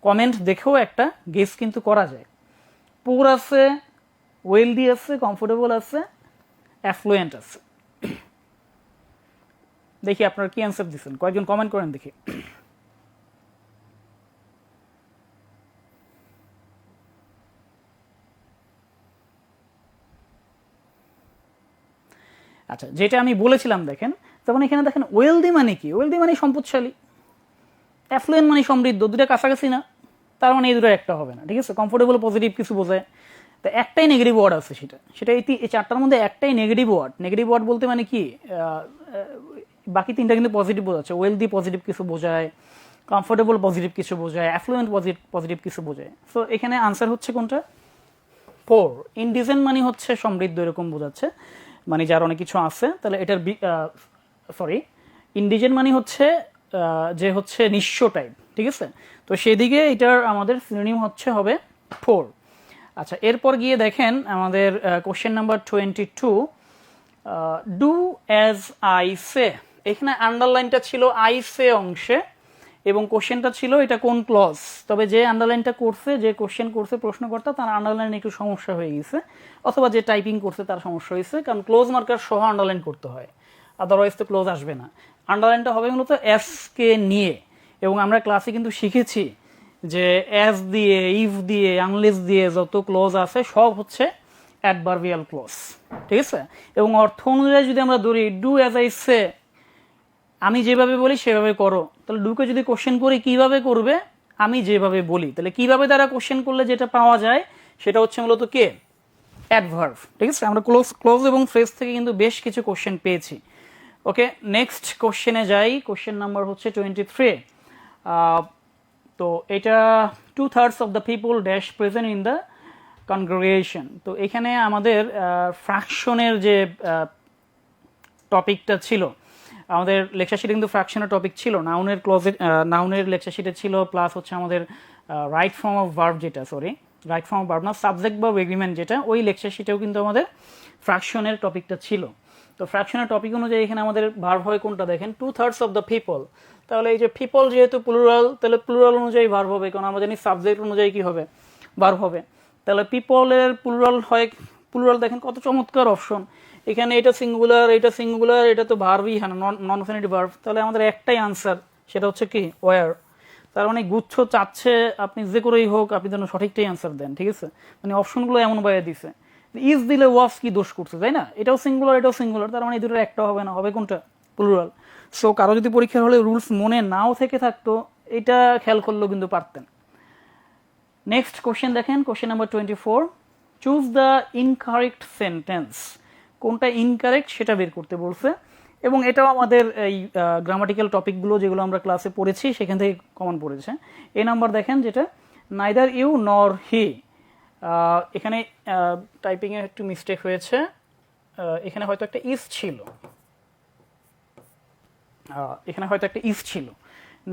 কমেন্ট দেখেও একটা গেস কিন্তু করা যায়। পুর আছে, ওয়েলদি আছে, কমফোর্টেবল আছে, অ্যাফ্লুয়েন্ট আছে। দেখি আপনারা কি আনসার দিচ্ছেন, কয়েকজন কমেন্ট করেন দেখি। আচ্ছা, যেটা আমি বলেছিলাম দেখেন, যেমন এখানে দেখেন ওয়েলদি মানে কি, ওয়েলদি মানে সম্পদশালী, অ্যাফ্লুয়েন্ট মানে সমৃদ্ধ, দুটো কাছাকাছি না, তার মানে এই দুটো একটা হবে না, ঠিক আছে। কমফোর্টেবল পজিটিভ কিছু বোঝায়, তো একটাই নেগেটিভ ওয়ার্ড আছে, সেটা এই চারটার মধ্যে একটাই নেগেটিভ ওয়ার্ড। নেগেটিভ ওয়ার্ড বলতে মানে কি, বাকি তিনটা কিন্তু পজিটিভ বোঝাচ্ছে। ওয়েলদি পজিটিভ কিছু বোঝায়, কমফোর্টেবল পজিটিভ কিছু বোঝায়, অ্যাফ্লুয়েন্ট পজিটিভ কিছু বোঝায়। সো এখানে আনসার হচ্ছে কোনটা, পোর। ইনডিজেন্ট মানে হচ্ছে সমৃদ্ধ, এরকম বোঝাচ্ছে, মানে যার অনেক কিছু আছে। তাহলে এটার সরি, ইনডিজেন্ট মানে হচ্ছে যে হচ্ছে নিঃস্ব টাইপ, ঠিক আছে। তো সেদিকে এটার আমাদের সিনোনিম হচ্ছে হবে পোর। আচ্ছা, এরপর গিয়ে দেখেন আমাদের question number 22, do as I say. এখানে আন্ডারলাইনটা ছিল আই সে অংশে এবং কোশ্চেনটা ছিল এটা কোন ক্লজ। তবে যে আন্ডারলাইনটা করছে, যে কোশ্চেন করছে প্রশ্নকর্তা, তার আন্ডারলাইন একটু সমস্যা হয়ে গেছে, অথবা যে টাইপিং করছে তার সমস্যা হয়েছে, কারণ ক্লোজ মার্কার সহ আন্ডারলাইন করতে হয়, আদারওয়াইজ তো ক্লোজ আসবে না। আন্ডারলাইনটা হবে মূলত এস কে নিয়ে, এবং আমরা ক্লাসে কিন্তু শিখেছি যে এস দিয়ে, ইফ দিয়ে, আনলেস দিয়ে যত ক্লোজ আছে সব হচ্ছে অ্যাডভার্বিয়াল ক্লোজ, ঠিক আছে। এবং অর্থ অনুযায়ী যদি আমরা ধরি, ডু অ্যাজ আই সে, আমি যেভাবে বলি সেভাবে করো, তাহলে ডুকে যদি কোশ্চেন করি কিভাবে করবে, আমি যেভাবে বলি, তাহলে কিভাবে দ্বারা কোশ্চেন করলে যেটা পাওয়া যায় সেটা হচ্ছে মূলত কে, অ্যাডভার্ব, ঠিক আছে। আমরা ক্লোজ এবং ফ্রেজ থেকে কিন্তু বেশ কিছু কোশ্চেন পেয়েছি। ওকে, নেক্সট কোশ্চেনে যাই। কোশ্চেন নাম্বার হচ্ছে 23। তো এটা 2/3 of the people dash present in the congregation. তো এখানে আমাদের ফ্র্যাকশনের যে টপিকটা ছিল, আমাদের লেকচার শিটে কিন্তু ফ্র্যাকশনের টপিক ছিল, নাউনের ক্লজে, নাউনের লেকচার শিটে ছিল, প্লাস হচ্ছে আমাদের রাইট ফর্ম অফ ভার্ব যেটা, sorry right form of verb না, সাবজেক্ট বা এগ্রিমেন্ট যেটা, ওই লেকচার শিটেও কিন্তু আমাদের ফ্র্যাকশনের টপিকটা ছিল। তো ফ্র্যাকশনের টপিক অনুযায়ী এখানে আমাদের ভার্ব হয় কোনটা দেখেন, 2/3 অফ দ্য পিপল। তাহলে এই যে পিপল যেহেতু প্লুরাল, তাহলে প্লুরাল অনুযায়ী ভার্ব হবে, কারণ আমরা জানি সাবজেক্ট অনুযায়ী কি হবে, ভার্ব হবে। তাহলে পিপলের প্লুরাল হয়, প্লুরাল দেখেন কত চমৎকার অপশন, এখানে এটা সিঙ্গুলার, এটা সিঙ্গুলার, এটা তো ভার্বই, হ্যাঁ নন ইনফিনিটিভ ভার্ব। তাহলে আমাদের একটাই আনসার, সেটা হচ্ছে কি ওয়্যার। তার মানে গুচ্ছ চাচ্ছে আপনি যে করেই হোক আপনি যেন সঠিকটাই আনসার দেন, ঠিক আছে। মানে অপশনগুলো এমন বাইরে দিছে, ইজ দিলে ওয়াস কি দোষ করছে, তাই না, এটাও সিঙ্গুলার এটাও সিঙ্গুলার, তার মানে এই দুটোর একটা হবে না, হবে কোনটা, প্লুরাল। সো কারো যদি পরীক্ষার হলে রুলস মনে নাও থেকে থাকতো, এটা খেয়াল করলেও কিন্তু পারতেন। নেক্সট কোশ্চেন দেখেন, question number 24, choose the incorrect sentence. কোনটা ইনকারেক্ট সেটা বের করতে বলছে, এবং এটাও আমাদের এই গ্রামাটিক্যাল টপিকগুলো যেগুলো আমরা ক্লাসে পড়েছি সেখান থেকে কমন পড়েছে। এই নাম্বার দেখেন যেটা, নাইদার ইউ নর হি। এখানে টাইপিংয়ে একটু মিস্টেক হয়েছে, এখানে হয়তো একটা ইজ ছিল, এখানে হয়তো একটা ইফ ছিল,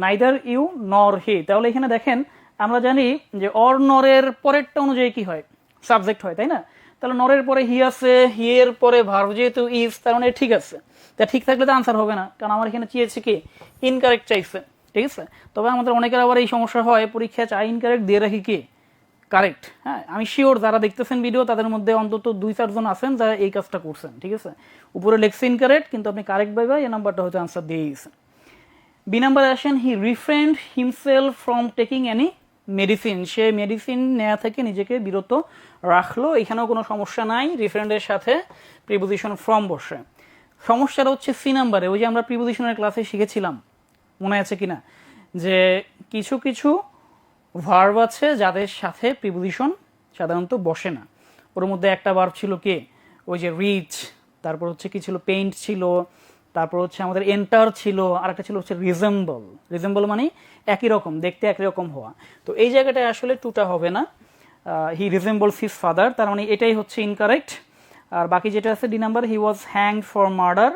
নাইদার ইউ নর হি। তাহলে এখানে দেখেন আমরা জানি যে অর নরের পরেরটা অনুযায়ী কি হয়, সাবজেক্ট হয়, তাই না? তাহলে নরের পরে হি আছে, হি এর পরে ভার্ব যেহেতু ইজ, তার মানে ঠিক আছে। তা ঠিক থাকলে তো আনসার হবে না, কারণ আমার এখানে চেয়েছে কি ইনকারেক্ট চাইছে, ঠিক আছে? তবে আমাদের অনেকের আবার এই সমস্যা হয়, পরীক্ষায় চাই ইনকারেক্ট দিয়ে রাখি কি কারেক্ট। হ্যাঁ, আমি শিওর যারা দেখতেছেন ভিডিও তাদের মধ্যে অন্তত 2-4 জন আছেন যারা এই কাজটা করছেন, ঠিক আছে? উপরে লেখছে ইনকারেক্ট, কিন্তু আপনি কারেক্ট ভাবে এই নাম্বারটা হয়তো আনসার দিয়ে দিয়েছেন। বি নাম্বারে আসেন, he refrained himself from taking any medicine. সে মেডিসিন নেওয়া থেকে নিজেকে বিরত রাখলো। এখানেও কোনো সমস্যা নাই, রিফ্রেন্ডের সাথে প্রিপোজিশন ফ্রম বসে। সমস্যাটা হচ্ছে সি নাম্বারে, ওই যে আমরা প্রিপোজিশনের ক্লাসে শিখেছিলাম, মনে আছে কিনা, যে কিছু কিছু ভার্ব আছে যাদের সাথে প্রিপোজিশন সাধারণত বসে না। ওর মধ্যে একটা ভার্ব ছিল কে, ওই যে রিচ, তারপর হচ্ছে কি ছিল, পেইন্ট ছিল, তারপর হচ্ছে আমাদের এন্টার ছিল, আর একটা ছিল হচ্ছে রিজেম্বল। রিজেম্বল মানে একই রকম, দেখতে একই রকম হওয়া। তো এই জায়গাটায় আসলে টুটা হবে না, হি রিজেম্বলস হিজ ফাদার, তার মানে এটাই হচ্ছে ইনকারেক্ট। আর বাকি যেটা আছে D number, he was hanged for murder,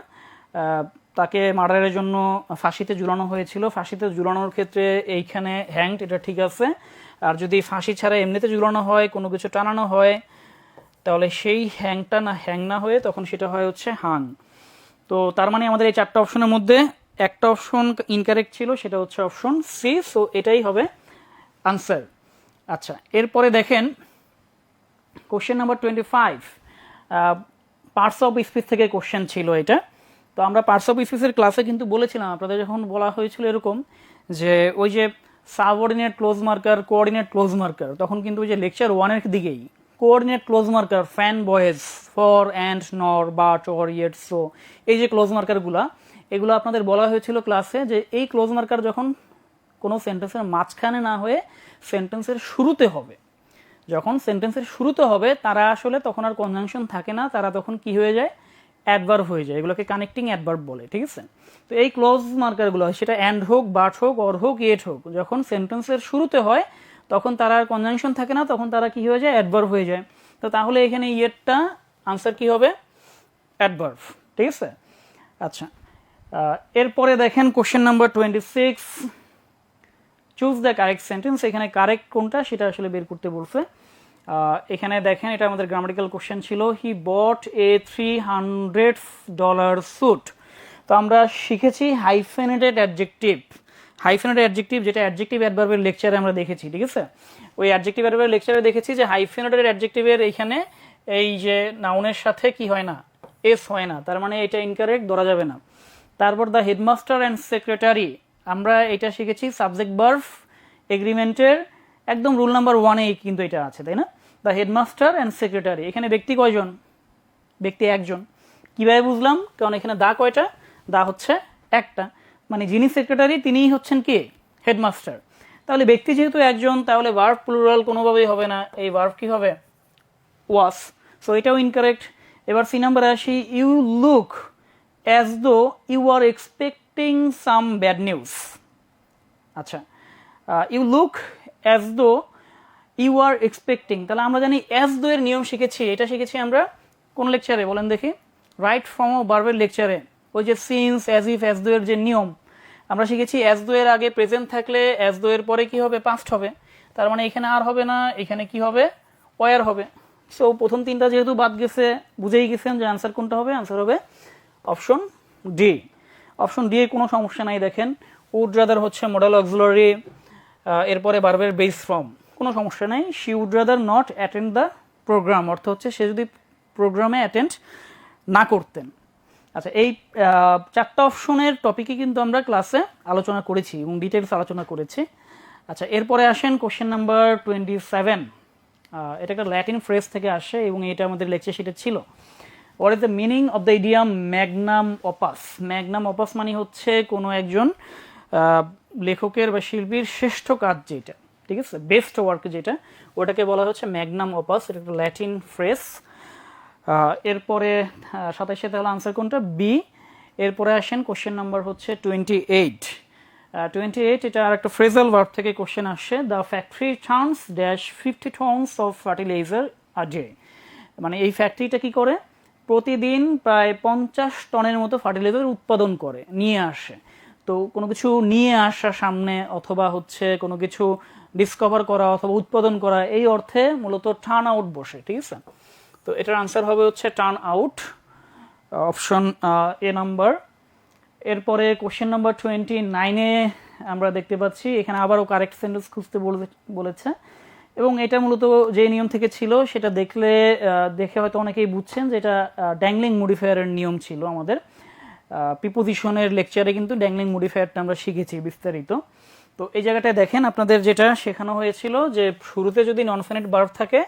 তাকে মার্ডারের জন্য ফাঁসিতে ঝুলানো হয়েছিল। ফাঁসিতে ঝুলানোর ক্ষেত্রে এইখানে হ্যাংড, এটা ঠিক আছে। আর যদি ফাঁসি ছাড়া এমনিতে ঝুলানো হয়, কোনো কিছু টানানো হয়, তাহলে সেই হ্যাংটা না হ্যাং না হয়ে তখন সেটা হয় হচ্ছে হাং। তো তার মানে আমাদের এই 4টা অপশনের মধ্যে একটা অপশন ইনকারেক্ট ছিল, সেটা হচ্ছে অপশন সি। সো এটাই হবে আনসার। আচ্ছা, এরপরে দেখেন question number 25, parts of speech থেকে কোশ্চেন ছিল এটা। তো আমরা পার্টস অফ স্পিচের ক্লাসে কিন্তু বলেছিলাম, আপনাদের যখন বলা হয়েছিল এরকম যে ওই যে subordinate clause marker, coordinate close marker, তখন কিন্তু ওই যে লেকচার 1-এর দিকেই coordinate close marker, fan boys, for, and, নর, বাট, অর, ইয়েট, সো, এই যে ক্লোজ মার্কারগুলা, এগুলো আপনাদের বলা হয়েছিল ক্লাসে যে এই ক্লোজ মার্কার যখন কোনো সেন্টেন্সের মাঝখানে না হয়ে সেন্টেন্সের শুরুতে হবে, যখন সেন্টেন্সের শুরুতে হবে তারা আসলে তখন আর কনজাংশন থাকে না, তারা তখন কি হয়ে যায়, অ্যাডভার্ব হয়ে যায়। এগুলোকে কানেক্টিং অ্যাডভার্ব বলে, ঠিক আছে? তো এই ক্লোজ মার্কারগুলো, সেটা অ্যান্ড হোক, বাট হোক, অর হোক, ইয়েট হোক, যখন সেন্টেন্সের শুরুতে হয় তখন তারা আর কনজাংশন থাকে না, তখন তারা কি হয়ে যায়, অ্যাডভার্ব হয়ে যায়। তো তাহলে এখানে ইয়েটটা আনসার কি হবে, অ্যাডভার্ব, ঠিক আছে? আচ্ছা, এরপরে দেখেন question number 26, choose the correct sentence. এখানে কারেক্ট কোনটা সেটা আসলে বের করতে বলছে। এখানে দেখেন এটা আমাদের গ্রামাটিক্যাল কোশ্চেন ছিল, হি বট এ $300 স্যুট। তো আমরা শিখেছি হাইফেনেটেড অ্যাডজেক্টিভ। হাইফেনেটেড অ্যাডজেক্টিভ যেটা অ্যাডজেক্টিভ অ্যাডভার্বের লেকচারে আমরা দেখেছি, ঠিক আছে? ওই অ্যাডজেক্টিভ অ্যাডভার্বের লেকচারে দেখেছি যে হাইফেনেটেড অ্যাডজেক্টিভের এইখানে এই যে নাউনের সাথে কি হয় না, এস হয় না, তার মানে এটা ইনকারেক্ট, ধরা যাবে না। তারপর দ্য হেডমাস্টার অ্যান্ড সেক্রেটারি, আমরা এটা শিখেছি সাবজেক্ট ভার্ব এগ্রিমেন্টের একদম রুল নাম্বার 1-এ কিন্তু এটা আছে, তাই না? দ্য হেডমাস্টার অ্যান্ড সেক্রেটারি, এখানে ব্যক্তি কয়জন, ব্যক্তি একজন। কিভাবে বুঝলাম, কারণ এখানে দা কয়টা, দা হচ্ছে একটা, মানে যিনি সেক্রেটারি তিনিই হচ্ছেন কি, হেডমাস্টার। তাহলে ব্যক্তি যেহেতু একজন, তাহলে ভার্ব প্লুরাল কোনোভাবেই হবে না, এই ভার্ব কি হবে, ওয়াস। সো এটাও ইনকারেক্ট। এবার সি নাম্বারে আসি, you look as though you are expecting some bad news. আচ্ছা, you look as though you are expecting, তাহলে আমরা জানি অ্যাজ দো এর নিয়ম শিখেছি, এটা শিখেছি আমরা কোন লেকচারে বলেন দেখি, রাইট ফর্ম অফ ভার্বের লেকচারে। ওই যে since, as if, as though এর যে নিয়ম আমরা শিখেছি, অ্যাজ দো এর আগে প্রেজেন্ট থাকলে অ্যাজ দো এর পরে কি হবে, পাস্ট হবে। তার মানে এখানে আর হবে না, এখানে কি হবে, ওয়ার হবে। সো প্রথম 3টা যেহেতু বাদ গেছে, বুঝেই গেছেন যে আনসার কোনটা হবে, আনসার হবে অপশন ডি। অপশন ডি এর কোনো সমস্যা নাই। দেখেন উড রাদার হচ্ছে মডেল অক্সিলারি, এরপরে ভার্বের বেস ফর্ম, কোনো সমস্যা নেই। She would rather not attend the programme, অর্থ হচ্ছে সে যদি প্রোগ্রামে অ্যাটেন্ড না করতেন। আচ্ছা, এই 4টা অপশনের টপিকে কিন্তু আমরা ক্লাসে আলোচনা করেছি এবং ডিটেলস আলোচনা করেছি। আচ্ছা, এরপরে আসেন কোশ্চেন নাম্বার 27। এটা একটা ল্যাটিন ফ্রেজ থেকে আসে এবং এটা আমাদের লেকচার শিটে ছিল। What is the meaning of the idiom Magnum opus? Magnum opus মানে হচ্ছে কোনো একজন লেখকের বা শিল্পীর শ্রেষ্ঠ কাজ যেটা, ঠিক আছে, বেস্ট ওয়ার্ক যেটা, ওটাকে বলা হচ্ছে ম্যাগনাম অপাস। এটা একটা ল্যাটিন ফ্রেজ। এরপরে 27 তাহলে আনসার কোনটা, বি। এরপরে আসেন কোশ্চেন নাম্বার হচ্ছে 28। 28 এটা আর একটা ফ্রেজাল ভার্ব থেকে কোশ্চেন আসছে, the factory turns dash 50 tonnes of fertiliser a day. মানে এই ফ্যাক্টরিটা কি করে, প্রতিদিন প্রায় 50 টনের মতো ফার্টিলাইজার উৎপাদন করে, নিয়ে আসে। তো কোনো কিছু নিয়ে আসা সামনে, অথবা হচ্ছে কোনো কিছু ডিসকভার করা অথবা উৎপাদন করা, এই অর্থে মূলত টার্ন আউট বসে, ঠিক আছে। তো এটার আনসার হবে হচ্ছে turn out, option A number. এরপরে কোশ্চেন নাম্বার 29-এ আমরা দেখতে পাচ্ছি এখানে আবারও কারেক্ট সেন্টেন্স খুঁজতে বলেছে, এবং এটা মূলত যে নিয়ম থেকে ছিল সেটা দেখে হয়তো অনেকেই বুঝছেন যে এটা ড্যাংলিং মডিফায়ারের নিয়ম ছিল। আমাদের প্রিপোজিশনের লেকচারে কিন্তু ড্যাংলিং মডিফায়ারটা আমরা শিখেছি বিস্তারিত। তো এই জায়গাটায় দেখেন আপনাদের যেটা শেখানো হয়েছিল যে শুরুতে যদি নন ফাইনাইট ভার্ব থাকে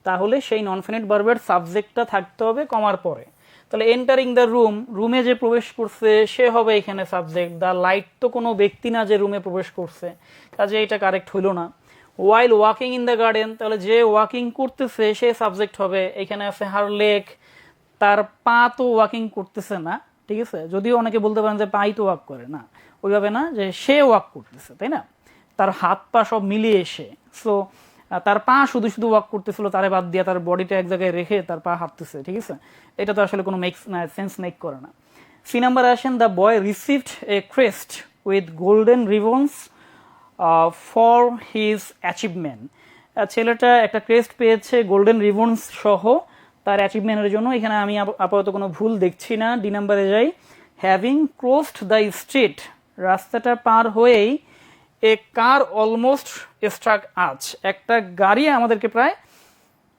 তাহলে সেই নন ফাইনাইট ভার্বের সাবজেক্টটা থাকতে হবে কমার পরে। তাহলে এন্টারিং দ্য রুম, রুমে যে প্রবেশ করছে সে হবে এখানে সাবজেক্ট। দ্য লাইট তো কোনো ব্যক্তি না যে রুমে প্রবেশ করছে, কাজে এটা কারেক্ট হইল না। ওয়াইল ওয়াকিং ইন দ্য গার্ডেন, তাহলে যে ওয়াকিং করতেছে সে সাবজেক্ট হবে। এখানে আছে হার লেগ, তার পা তো ওয়াকিং করতেছে না, ঠিক আছে। যদিও অনেকে বলতে পারেন যে পাই তো ওয়াক করে না, ওইভাবে না, যে সে ওয়াক করতেছে, তাই না, তার হাত পা সব মিলিয়ে এসে। সো তার পা শুধু শুধু ওয়াক করতেছিল, তারে বাদ দিয়ে তার বডিটা এক জায়গায় রেখে তার পা হাঁটতেছে, ঠিক আছে। এটা তো আসলে কোনো সেন্স মেক করে না। সি নাম্বার আসেন, the boy received a crest with golden ribbons for his achievement. ছেলেটা একটা ক্রেস্ট পেয়েছে গোল্ডেন রিবনস সহ তার অ্যাচিভমেন্টের জন্য। এখানে আমি আপাতত কোনো ভুল দেখছি না। ডি নাম্বারে যাই, হ্যাভিং ক্রসড দ্য স্ট্রিট, রাস্তাটা পার হয়েই এ কার অলমোস্ট স্ট্রাক আজ, একটা গাড়ি আমাদেরকে প্রায়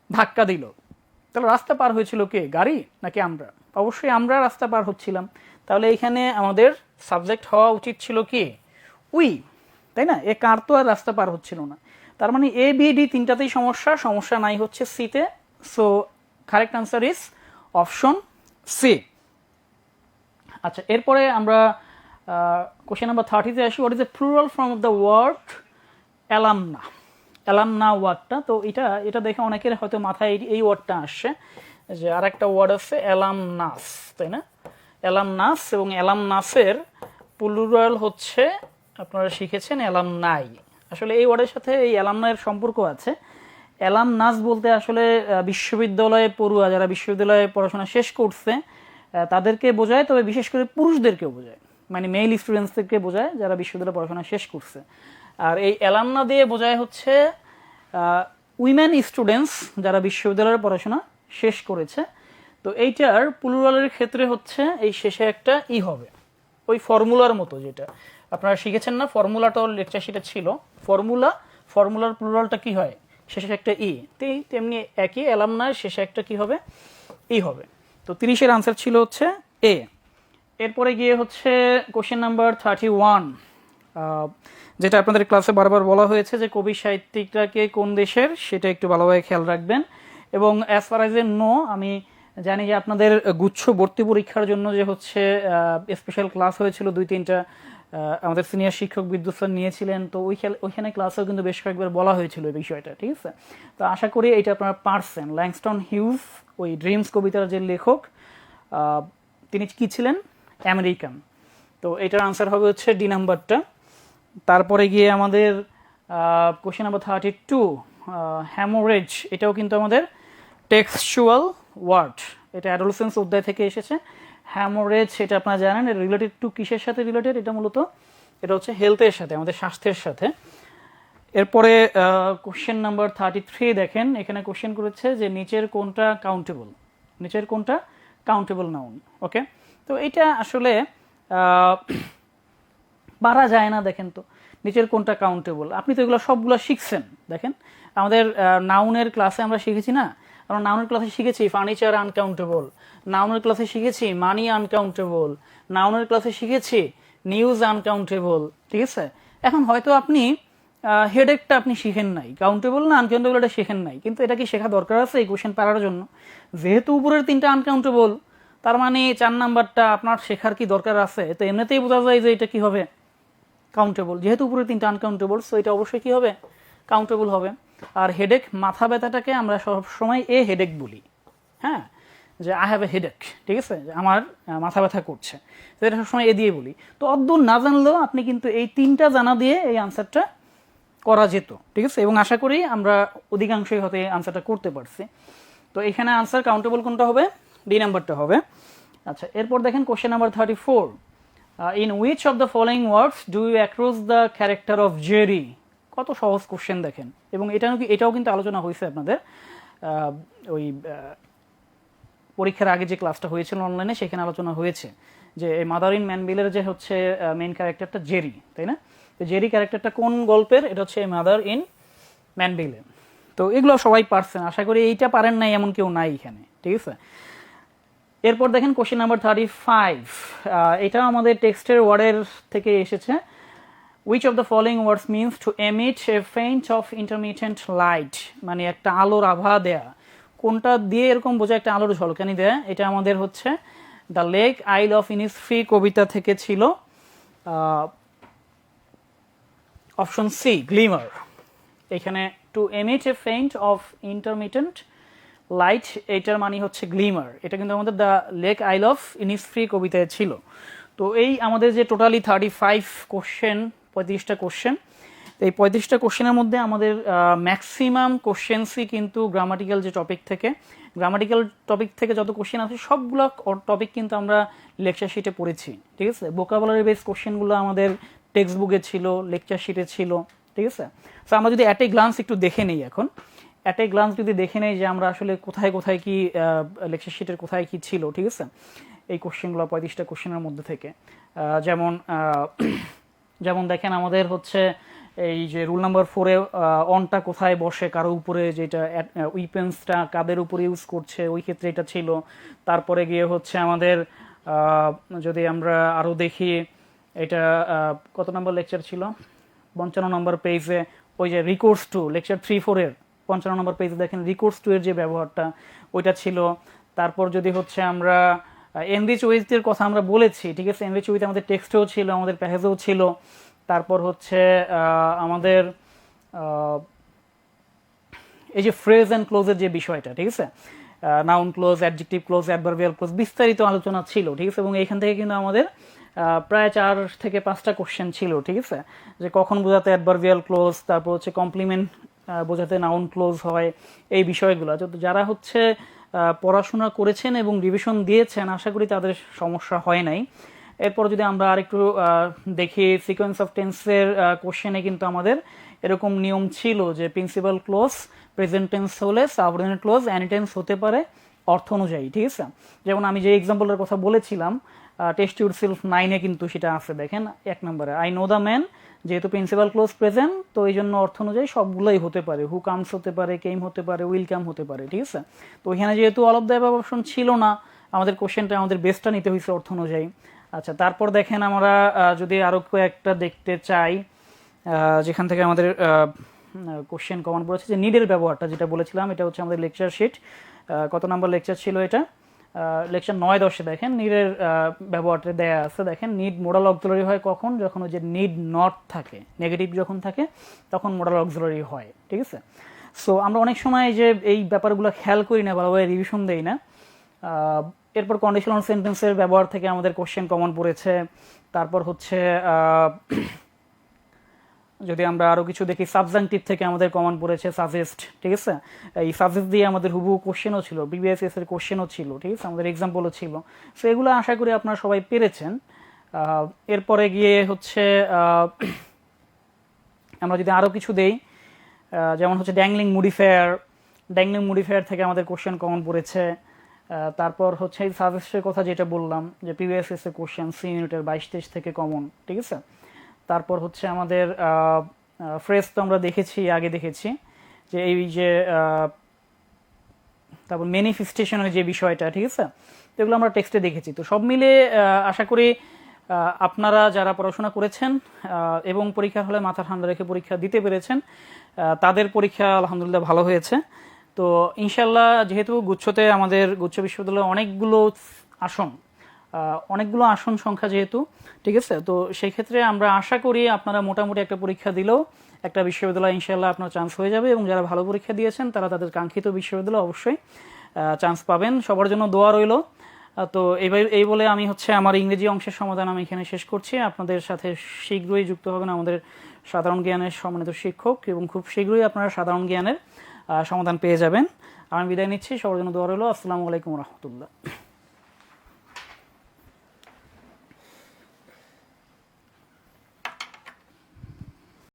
ধাক্কা দিল। তাহলে রাস্তা পার হয়েছিল কে, গাড়ি নাকি আমরা? অবশ্যই আমরা রাস্তা পার হচ্ছিলাম। তাহলে এখানে আমাদের সাবজেক্ট হওয়া উচিত ছিল কি, উই, তাই না। এ কার তো আর রাস্তা পার হচ্ছিল না। তার মানে এ বি ডি তিনটাতেই সমস্যা নাই হচ্ছে সিতে। So correct answer is option C. আচ্ছা, এরপরে আমরা কোশ্চেন নাম্বার 30-তে আসি। What is a plural form of the word alumna? Alumna ওয়ার্ডটা, তো এটা দেখে অনেকের হয়তো মাথায় এই ওয়ার্ডটা আসছে যে আর একটা ওয়ার্ড আছে অ্যালামনাস, তাই না। অ্যালামনাস এবং অ্যালামনাসের প্লুরাল হচ্ছে আপনারা শিখেছেন অ্যালামনাই। আসলে এই ওয়ার্ডের সাথে এই অ্যালামনাইয়ের সম্পর্ক আছে। অ্যালামনাস বলতে আসলে বিশ্ববিদ্যালয়ে পড়ুয়া, যারা বিশ্ববিদ্যালয়ে পড়াশোনা শেষ করছে তাদেরকে বোঝায়, তবে বিশেষ করে পুরুষদেরকেও বোঝায়, মানে মেল স্টুডেন্টসদেরকে বোঝায় যারা বিশ্ববিদ্যালয়ে পড়াশোনা শেষ করছে। আর এই অ্যালামনা দিয়ে বোঝায় হচ্ছে উইমেন স্টুডেন্টস যারা বিশ্ববিদ্যালয়ের পড়াশোনা শেষ করেছে। তো এইটার প্লুরালের ক্ষেত্রে হচ্ছে এই শেষে একটা ই হবে, ওই ফর্মুলার মতো, যেটা আপনারা শিখেছেন না, ফর্মুলাটাও লেকচার সেটা ছিল। ফর্মুলার প্লুরালটা কি হয়, শেষে একটা ই, তেমনি একই অ্যালামনার শেষে একটা কি হবে, ই হবে। তো 30-এর আনসার ছিল হচ্ছে এ। এরপরে গিয়ে হচ্ছে কোশ্চেন নাম্বার 31, যেটা আপনাদের ক্লাসে বারবার বলা হয়েছে যে কবি সাহিত্যিকটাকে কোন দেশের, সেটা একটু ভালোভাবে খেয়াল রাখবেন। এবং as far as I know, আমি জানি যে আপনাদের গুচ্ছ ভর্তি পরীক্ষার জন্য যে হচ্ছে স্পেশাল ক্লাস হয়েছিল 2-3টা, আমাদের সিনিয়র শিক্ষক বিদ্যুৎ স্যার নিয়েছিলেন। তো ওইখানে ক্লাসেও কিন্তু বেশ কয়েকবার বলা হয়েছিল এই বিষয়টা, ঠিক আছে। তো আশা করি এটা আপনারা পারছেন। ল্যাংস্টন হিউজ, ওই ড্রিমস কবিতার যে লেখক, তিনি কি ছিলেন, আমেরিকান। তো এটার আনসার হবে হচ্ছে ডি নাম্বারটা। তারপরে গিয়ে আমাদের কোশ্চেন নাম্বার 32, হ্যামোরেজ, এটাও কিন্তু আমাদের টেক্সচুয়াল ওয়ার্ড, এটা অ্যাডোলেসেন্স অধ্যায় থেকে এসেছে। হ্যামোরেজ এটা আপনারা জানেন, রিলেটেড টু কিসের সাথে রিলেটেড, এটা হচ্ছে হেলথের সাথে, আমাদের স্বাস্থ্যের সাথে। এরপরে কোশ্চেন নাম্বার 33 দেখেন, এখানে কোশ্চেন করেছে যে নিচের কোনটা কাউন্টেবল নাউন। ওকে, তো এটা আসলে পারা যায় না। দেখেন তো নিচের কোনটা কাউন্টেবল, আপনি তো এগুলো সবগুলো শিখছেন। দেখেন আমাদের নাউনের ক্লাসে আমরা শিখেছি না, আমরা নাউনের ক্লাসে শিখেছি ফার্নিচার আনকাউন্টেবল, নাউনের ক্লাসে শিখেছি মানি আনকাউন্টেবল, নাউনের ক্লাসে শিখেছি নিউজ আনকাউন্টেবল, ঠিক আছে। এখন হয়তো আপনি হেডেকটা আপনি শিখেন নাই, কাউন্টেবল না আনকাউন্টেবল এটা শিখেন নাই, কিন্তু এটা কি শেখা দরকার আছে এই কোশ্চেন পারার জন্য? যেহেতু উপরের 3টা আনকাউন্টেবল, তার মানে 4 নাম্বারটা আপনার শেখার কি দরকার আছে? তো এমনিতেই বোঝা যায় যে এটা কি হবে, কাউন্টেবল। যেহেতু উপরে 3টা আনকাউন্টেবল, সো এটা অবশ্যই কি হবে, কাউন্টেবল হবে। আর হেডেক, মাথা ব্যথাটাকে আমরা সবসময় এ হেডেক বলি, হ্যাঁ, যে আই হ্যাভ এ হেডেক, ঠিক আছে, আমার মাথা ব্যথা করছে, তো এটা সবসময় এ দিয়ে বলি। তো অদ্দূর না জানলেও আপনি কিন্তু এই 3টা জানা দিয়ে এই আনসারটা করা যেত, ঠিক আছে। এবং আশা করি আমরা অধিকাংশই হতে আনসারটা করতে পারছি। তো এখানে আনসার কাউন্টেবল কোনটা হবে, ডি নাম্বারটা হবে। আচ্ছা, এরপর দেখেন question number 34, in which of the following words do you across the character of Jerry. কত সহজ কোশ্চেন দেখেন, এবং এটাও কিন্তু আলোচনা হয়েছে আপনাদের ওই পরীক্ষার আগে যে ক্লাসটা হয়েছিল অনলাইনে, সেখানে আলোচনা হয়েছে যে এই মাদার ইন ম্যানভিলের যে হচ্ছে মেইন ক্যারেক্টারটা জেরি, তাই না? তো জেরি ক্যারেক্টারটা কোন গল্পের? এটা হচ্ছে মাদার ইন ম্যানভিলে। তো এগুলো সবাই পারছেন, আশা করি এইটা পারেন নাই এমন কেউ নাই এখানে, ঠিক আছে। এরপর দেখেন কোশ্চেন নাম্বার 35, এটা আমাদের টেক্সটের ওয়ার্ডের থেকে এসেছে। Which of the following words means to emit a faint of intermittent light, মানে একটা আলোর আভা দেয়া। কোনটা দিয়ে এরকম বোঝা একটা আলোর ঝলকানি দেয়া? এটা আমাদের হচ্ছে the lake isle of Innisfree কবিতা থেকে ছিল, অপশন সি গ্লিমার। এখানে to emit a faint of intermittent light, এটার মানে হচ্ছে গ্লিমার। এটা কিন্তু আমাদের the lake isle of Innisfree কবিতায় ছিল। তো এই আমাদের যে টোটালি 35 কোশ্চেন, 35টা কোশ্চেন, এই 35টা কোশ্চেনের মধ্যে আমাদের ম্যাক্সিমাম কোশ্চেন্সই কিন্তু গ্রামাটিক্যাল যে টপিক থেকে, গ্রামাটিক্যাল টপিক থেকে যত কোশ্চেন আছে সবগুলো টপিক কিন্তু আমরা লেকচার শিটে পড়েছি, ঠিক আছে। ভোকাবুলারি বেস কোশ্চেনগুলো আমাদের টেক্সট বুকে ছিল, লেকচার শিটে ছিল, ঠিক আছে। তো আমরা যদি অ্যাট এ গ্লান্স একটু দেখে নেই, এখন অ্যাট এ গ্লান্স যদি দেখে নেই যে আমরা আসলে কোথায় কোথায় কি লেকচার শিটের কোথায় কি ছিল, ঠিক আছে, এই কোশ্চেনগুলো 35টা কোশ্চেনের মধ্যে থেকে। যেমন দেখেন আমাদের হচ্ছে এই যে রুল নাম্বার 4-এ অনটা কোথায় বসে, কারো উপরে, যেটা উইপেন্সটা কাদের উপরে ইউজ করছে, ওই ক্ষেত্রে এটা ছিল। তারপরে গিয়ে হচ্ছে আমাদের যদি আমরা আরও দেখি, এটা কত নম্বর লেকচার ছিল, 55 নম্বর পেজে, ওই যে রিকোর্স টু, লেকচার 3-4-এর 55 নম্বর পেজে দেখেন রিকোর্স টু এর যে ব্যবহারটা, ওইটা ছিল। তারপর যদি হচ্ছে আমরা এনরিচ উইথের কথা আমরা বলেছি, ঠিক আছে, এনরিচ উইথ আমাদের টেক্সটেও ছিল, আমাদের প্যাকেজেও ছিল। তারপর হচ্ছে আমাদের এই যে ফ্রেজ অ্যান্ড ক্লোজের যে বিষয়টা, ঠিক আছে, noun clause, adjective clause, adverbial close, বিস্তারিত আলোচনা ছিল, ঠিক আছে। এবং এইখান থেকে কিন্তু আমাদের প্রায় 4 থেকে 5টা কোশ্চেন ছিল, ঠিক আছে, যে কখন বোঝাতে অ্যাডভার্বিয়াল ক্লোজ, তারপর হচ্ছে কমপ্লিমেন্ট বোঝাতে নাউন ক্লোজ হয়, এই বিষয়গুলো। যারা হচ্ছে পড়াশোনা করেছেন এবং রিভিশন দিয়েছেন, আশা করি তাদের সমস্যা হয় নাই। এরপর যদি আমরা আরেকটু দেখি, সিকোয়েন্স অফ টেন্সের কোশ্চেনে কিন্তু আমাদের এরকম নিয়ম ছিল যে প্রিন্সিপাল ক্লোজ প্রেজেন্ট টেন্স হলে সাবঅর্ডিনেট ক্লোজ এনি টেন্স হতে পারে অর্থ অনুযায়ী, ঠিক আছে। যেমন আমি যে এক্সাম্পলের কথা বলেছিলাম, টেস্ট ইউরসেলফ 9-এ কিন্তু সেটা আছে, দেখেন 1 নম্বরে, আই নো দ্য ম্যান, যেহেতু প্রিন্সিপাল ক্লোজ প্রেজেন্ট, তো এই জন্য অর্থ অনুযায়ী সবগুলোই হতে পারে, হু কামস হতে পারে, কেম হতে পারে, উইল কাম হতে পারে, ঠিক আছে। তো এখানে যেহেতু all of the above option ছিল না, আমাদের কোশ্চেনটা, আমাদের বেসটা নিতে হয়েছে অর্থ অনুযায়ী। আচ্ছা, তারপর দেখেন আমরা যদি আরও কয়েকটা দেখতে চাই, যেখান থেকে আমাদের কোশ্চেন কমন পড়েছে, যে নিডের ব্যবহারটা যেটা বলেছিলাম, এটা হচ্ছে আমাদের লেকচার শিট, কত নাম্বার লেকচার ছিল এটা, লেকচার 9-10-এ দেখেন নিডের ব্যবহারটা দেয়া আছে। দেখেন নিড মোডাল অক্সিলারি হয় কখন? যখন ওই যে নিড নট থাকে, নেগেটিভ যখন থাকে, তখন মোডাল অক্সিলারি হয়, ঠিক আছে। সো আমরা অনেক সময় যে এই ব্যাপারগুলো খেয়াল করি না, ভালোভাবে রিভিশন দেই না। এরপর কন্ডিশনাল সেন্টেন্সের ব্যবহার থেকে আমাদের কোশ্চেন কমন পড়েছে। তারপর হচ্ছে যদি আমরা আরও কিছু দেখি, সাবজাংটিভ থেকে আমাদের কমন পড়েছে সাজেস্ট, ঠিক আছে। এই সাজেস্ট দিয়ে আমাদের হুবহু কোশ্চেনও ছিল, বিবিএসএস এর কোশ্চেনও ছিল, ঠিক আছে, আমাদের এক্সাম্পলও ছিল। সো এগুলো আশা করি আপনারা সবাই পেরেছেন। এরপরে গিয়ে হচ্ছে আমরা যদি আরও কিছু দেই, যেমন হচ্ছে ড্যাংলিং মুডিফায়ার থেকে আমাদের কোশ্চেন কমন পড়েছে। তারপর হচ্ছে এই সাজেস্টের কথা যেটা বললাম, যে পিবিএসএস এর কোশ্চেন সি ইউনিটের 22-23 থেকে কমন, ঠিক আছে। তারপর হচ্ছে আমাদের ফ্রেজ তো আমরা আগে দেখেছি, যে এই যে তারপর ম্যানিফেস্টেশনের যে বিষয়টা, ঠিক আছে, তো এগুলো আমরা টেক্সটে দেখেছি। তো সব মিলে আশা করি আপনারা যারা পড়াশোনা করেছেন এবং পরীক্ষার হলে মাথা ঠান্ডা রেখে পরীক্ষা দিতে পেরেছেন, তাদের পরীক্ষা আলহামদুলিল্লাহ ভালো হয়েছে। তো ইনশাল্লাহ, যেহেতু গুচ্ছতে আমাদের গুচ্ছ বিশ্ববিদ্যালয়ে অনেকগুলো আসন সংখ্যা যেহেতু, ঠিক আছে, তো সেই ক্ষেত্রে আমরা আশা করি আপনারা মোটামুটি একটা পরীক্ষা দিলেও একটা বিশ্ববিদ্যালয় ইনশাল্লাহ আপনার চান্স হয়ে যাবে, এবং যারা ভালো পরীক্ষা দিয়েছেন তারা তাদের কাঙ্ক্ষিত বিশ্ববিদ্যালয়ে অবশ্যই চান্স পাবেন। সবার জন্য দোয়া রইল। তো এই বলে আমি হচ্ছে আমার ইংরেজি অংশের সমাধান আমি এখানে শেষ করছি। আপনাদের সাথে শীঘ্রই যুক্ত হবেন আমাদের সাধারণ জ্ঞানের সম্মানিত শিক্ষক, এবং খুব শীঘ্রই আপনারা সাধারণ জ্ঞানের সমাধান পেয়ে যাবেন। আমি বিদায় নিচ্ছি, সবার জন্য দোয়া রইল। আসসালামু আলাইকুম রহমতুল্লাহ।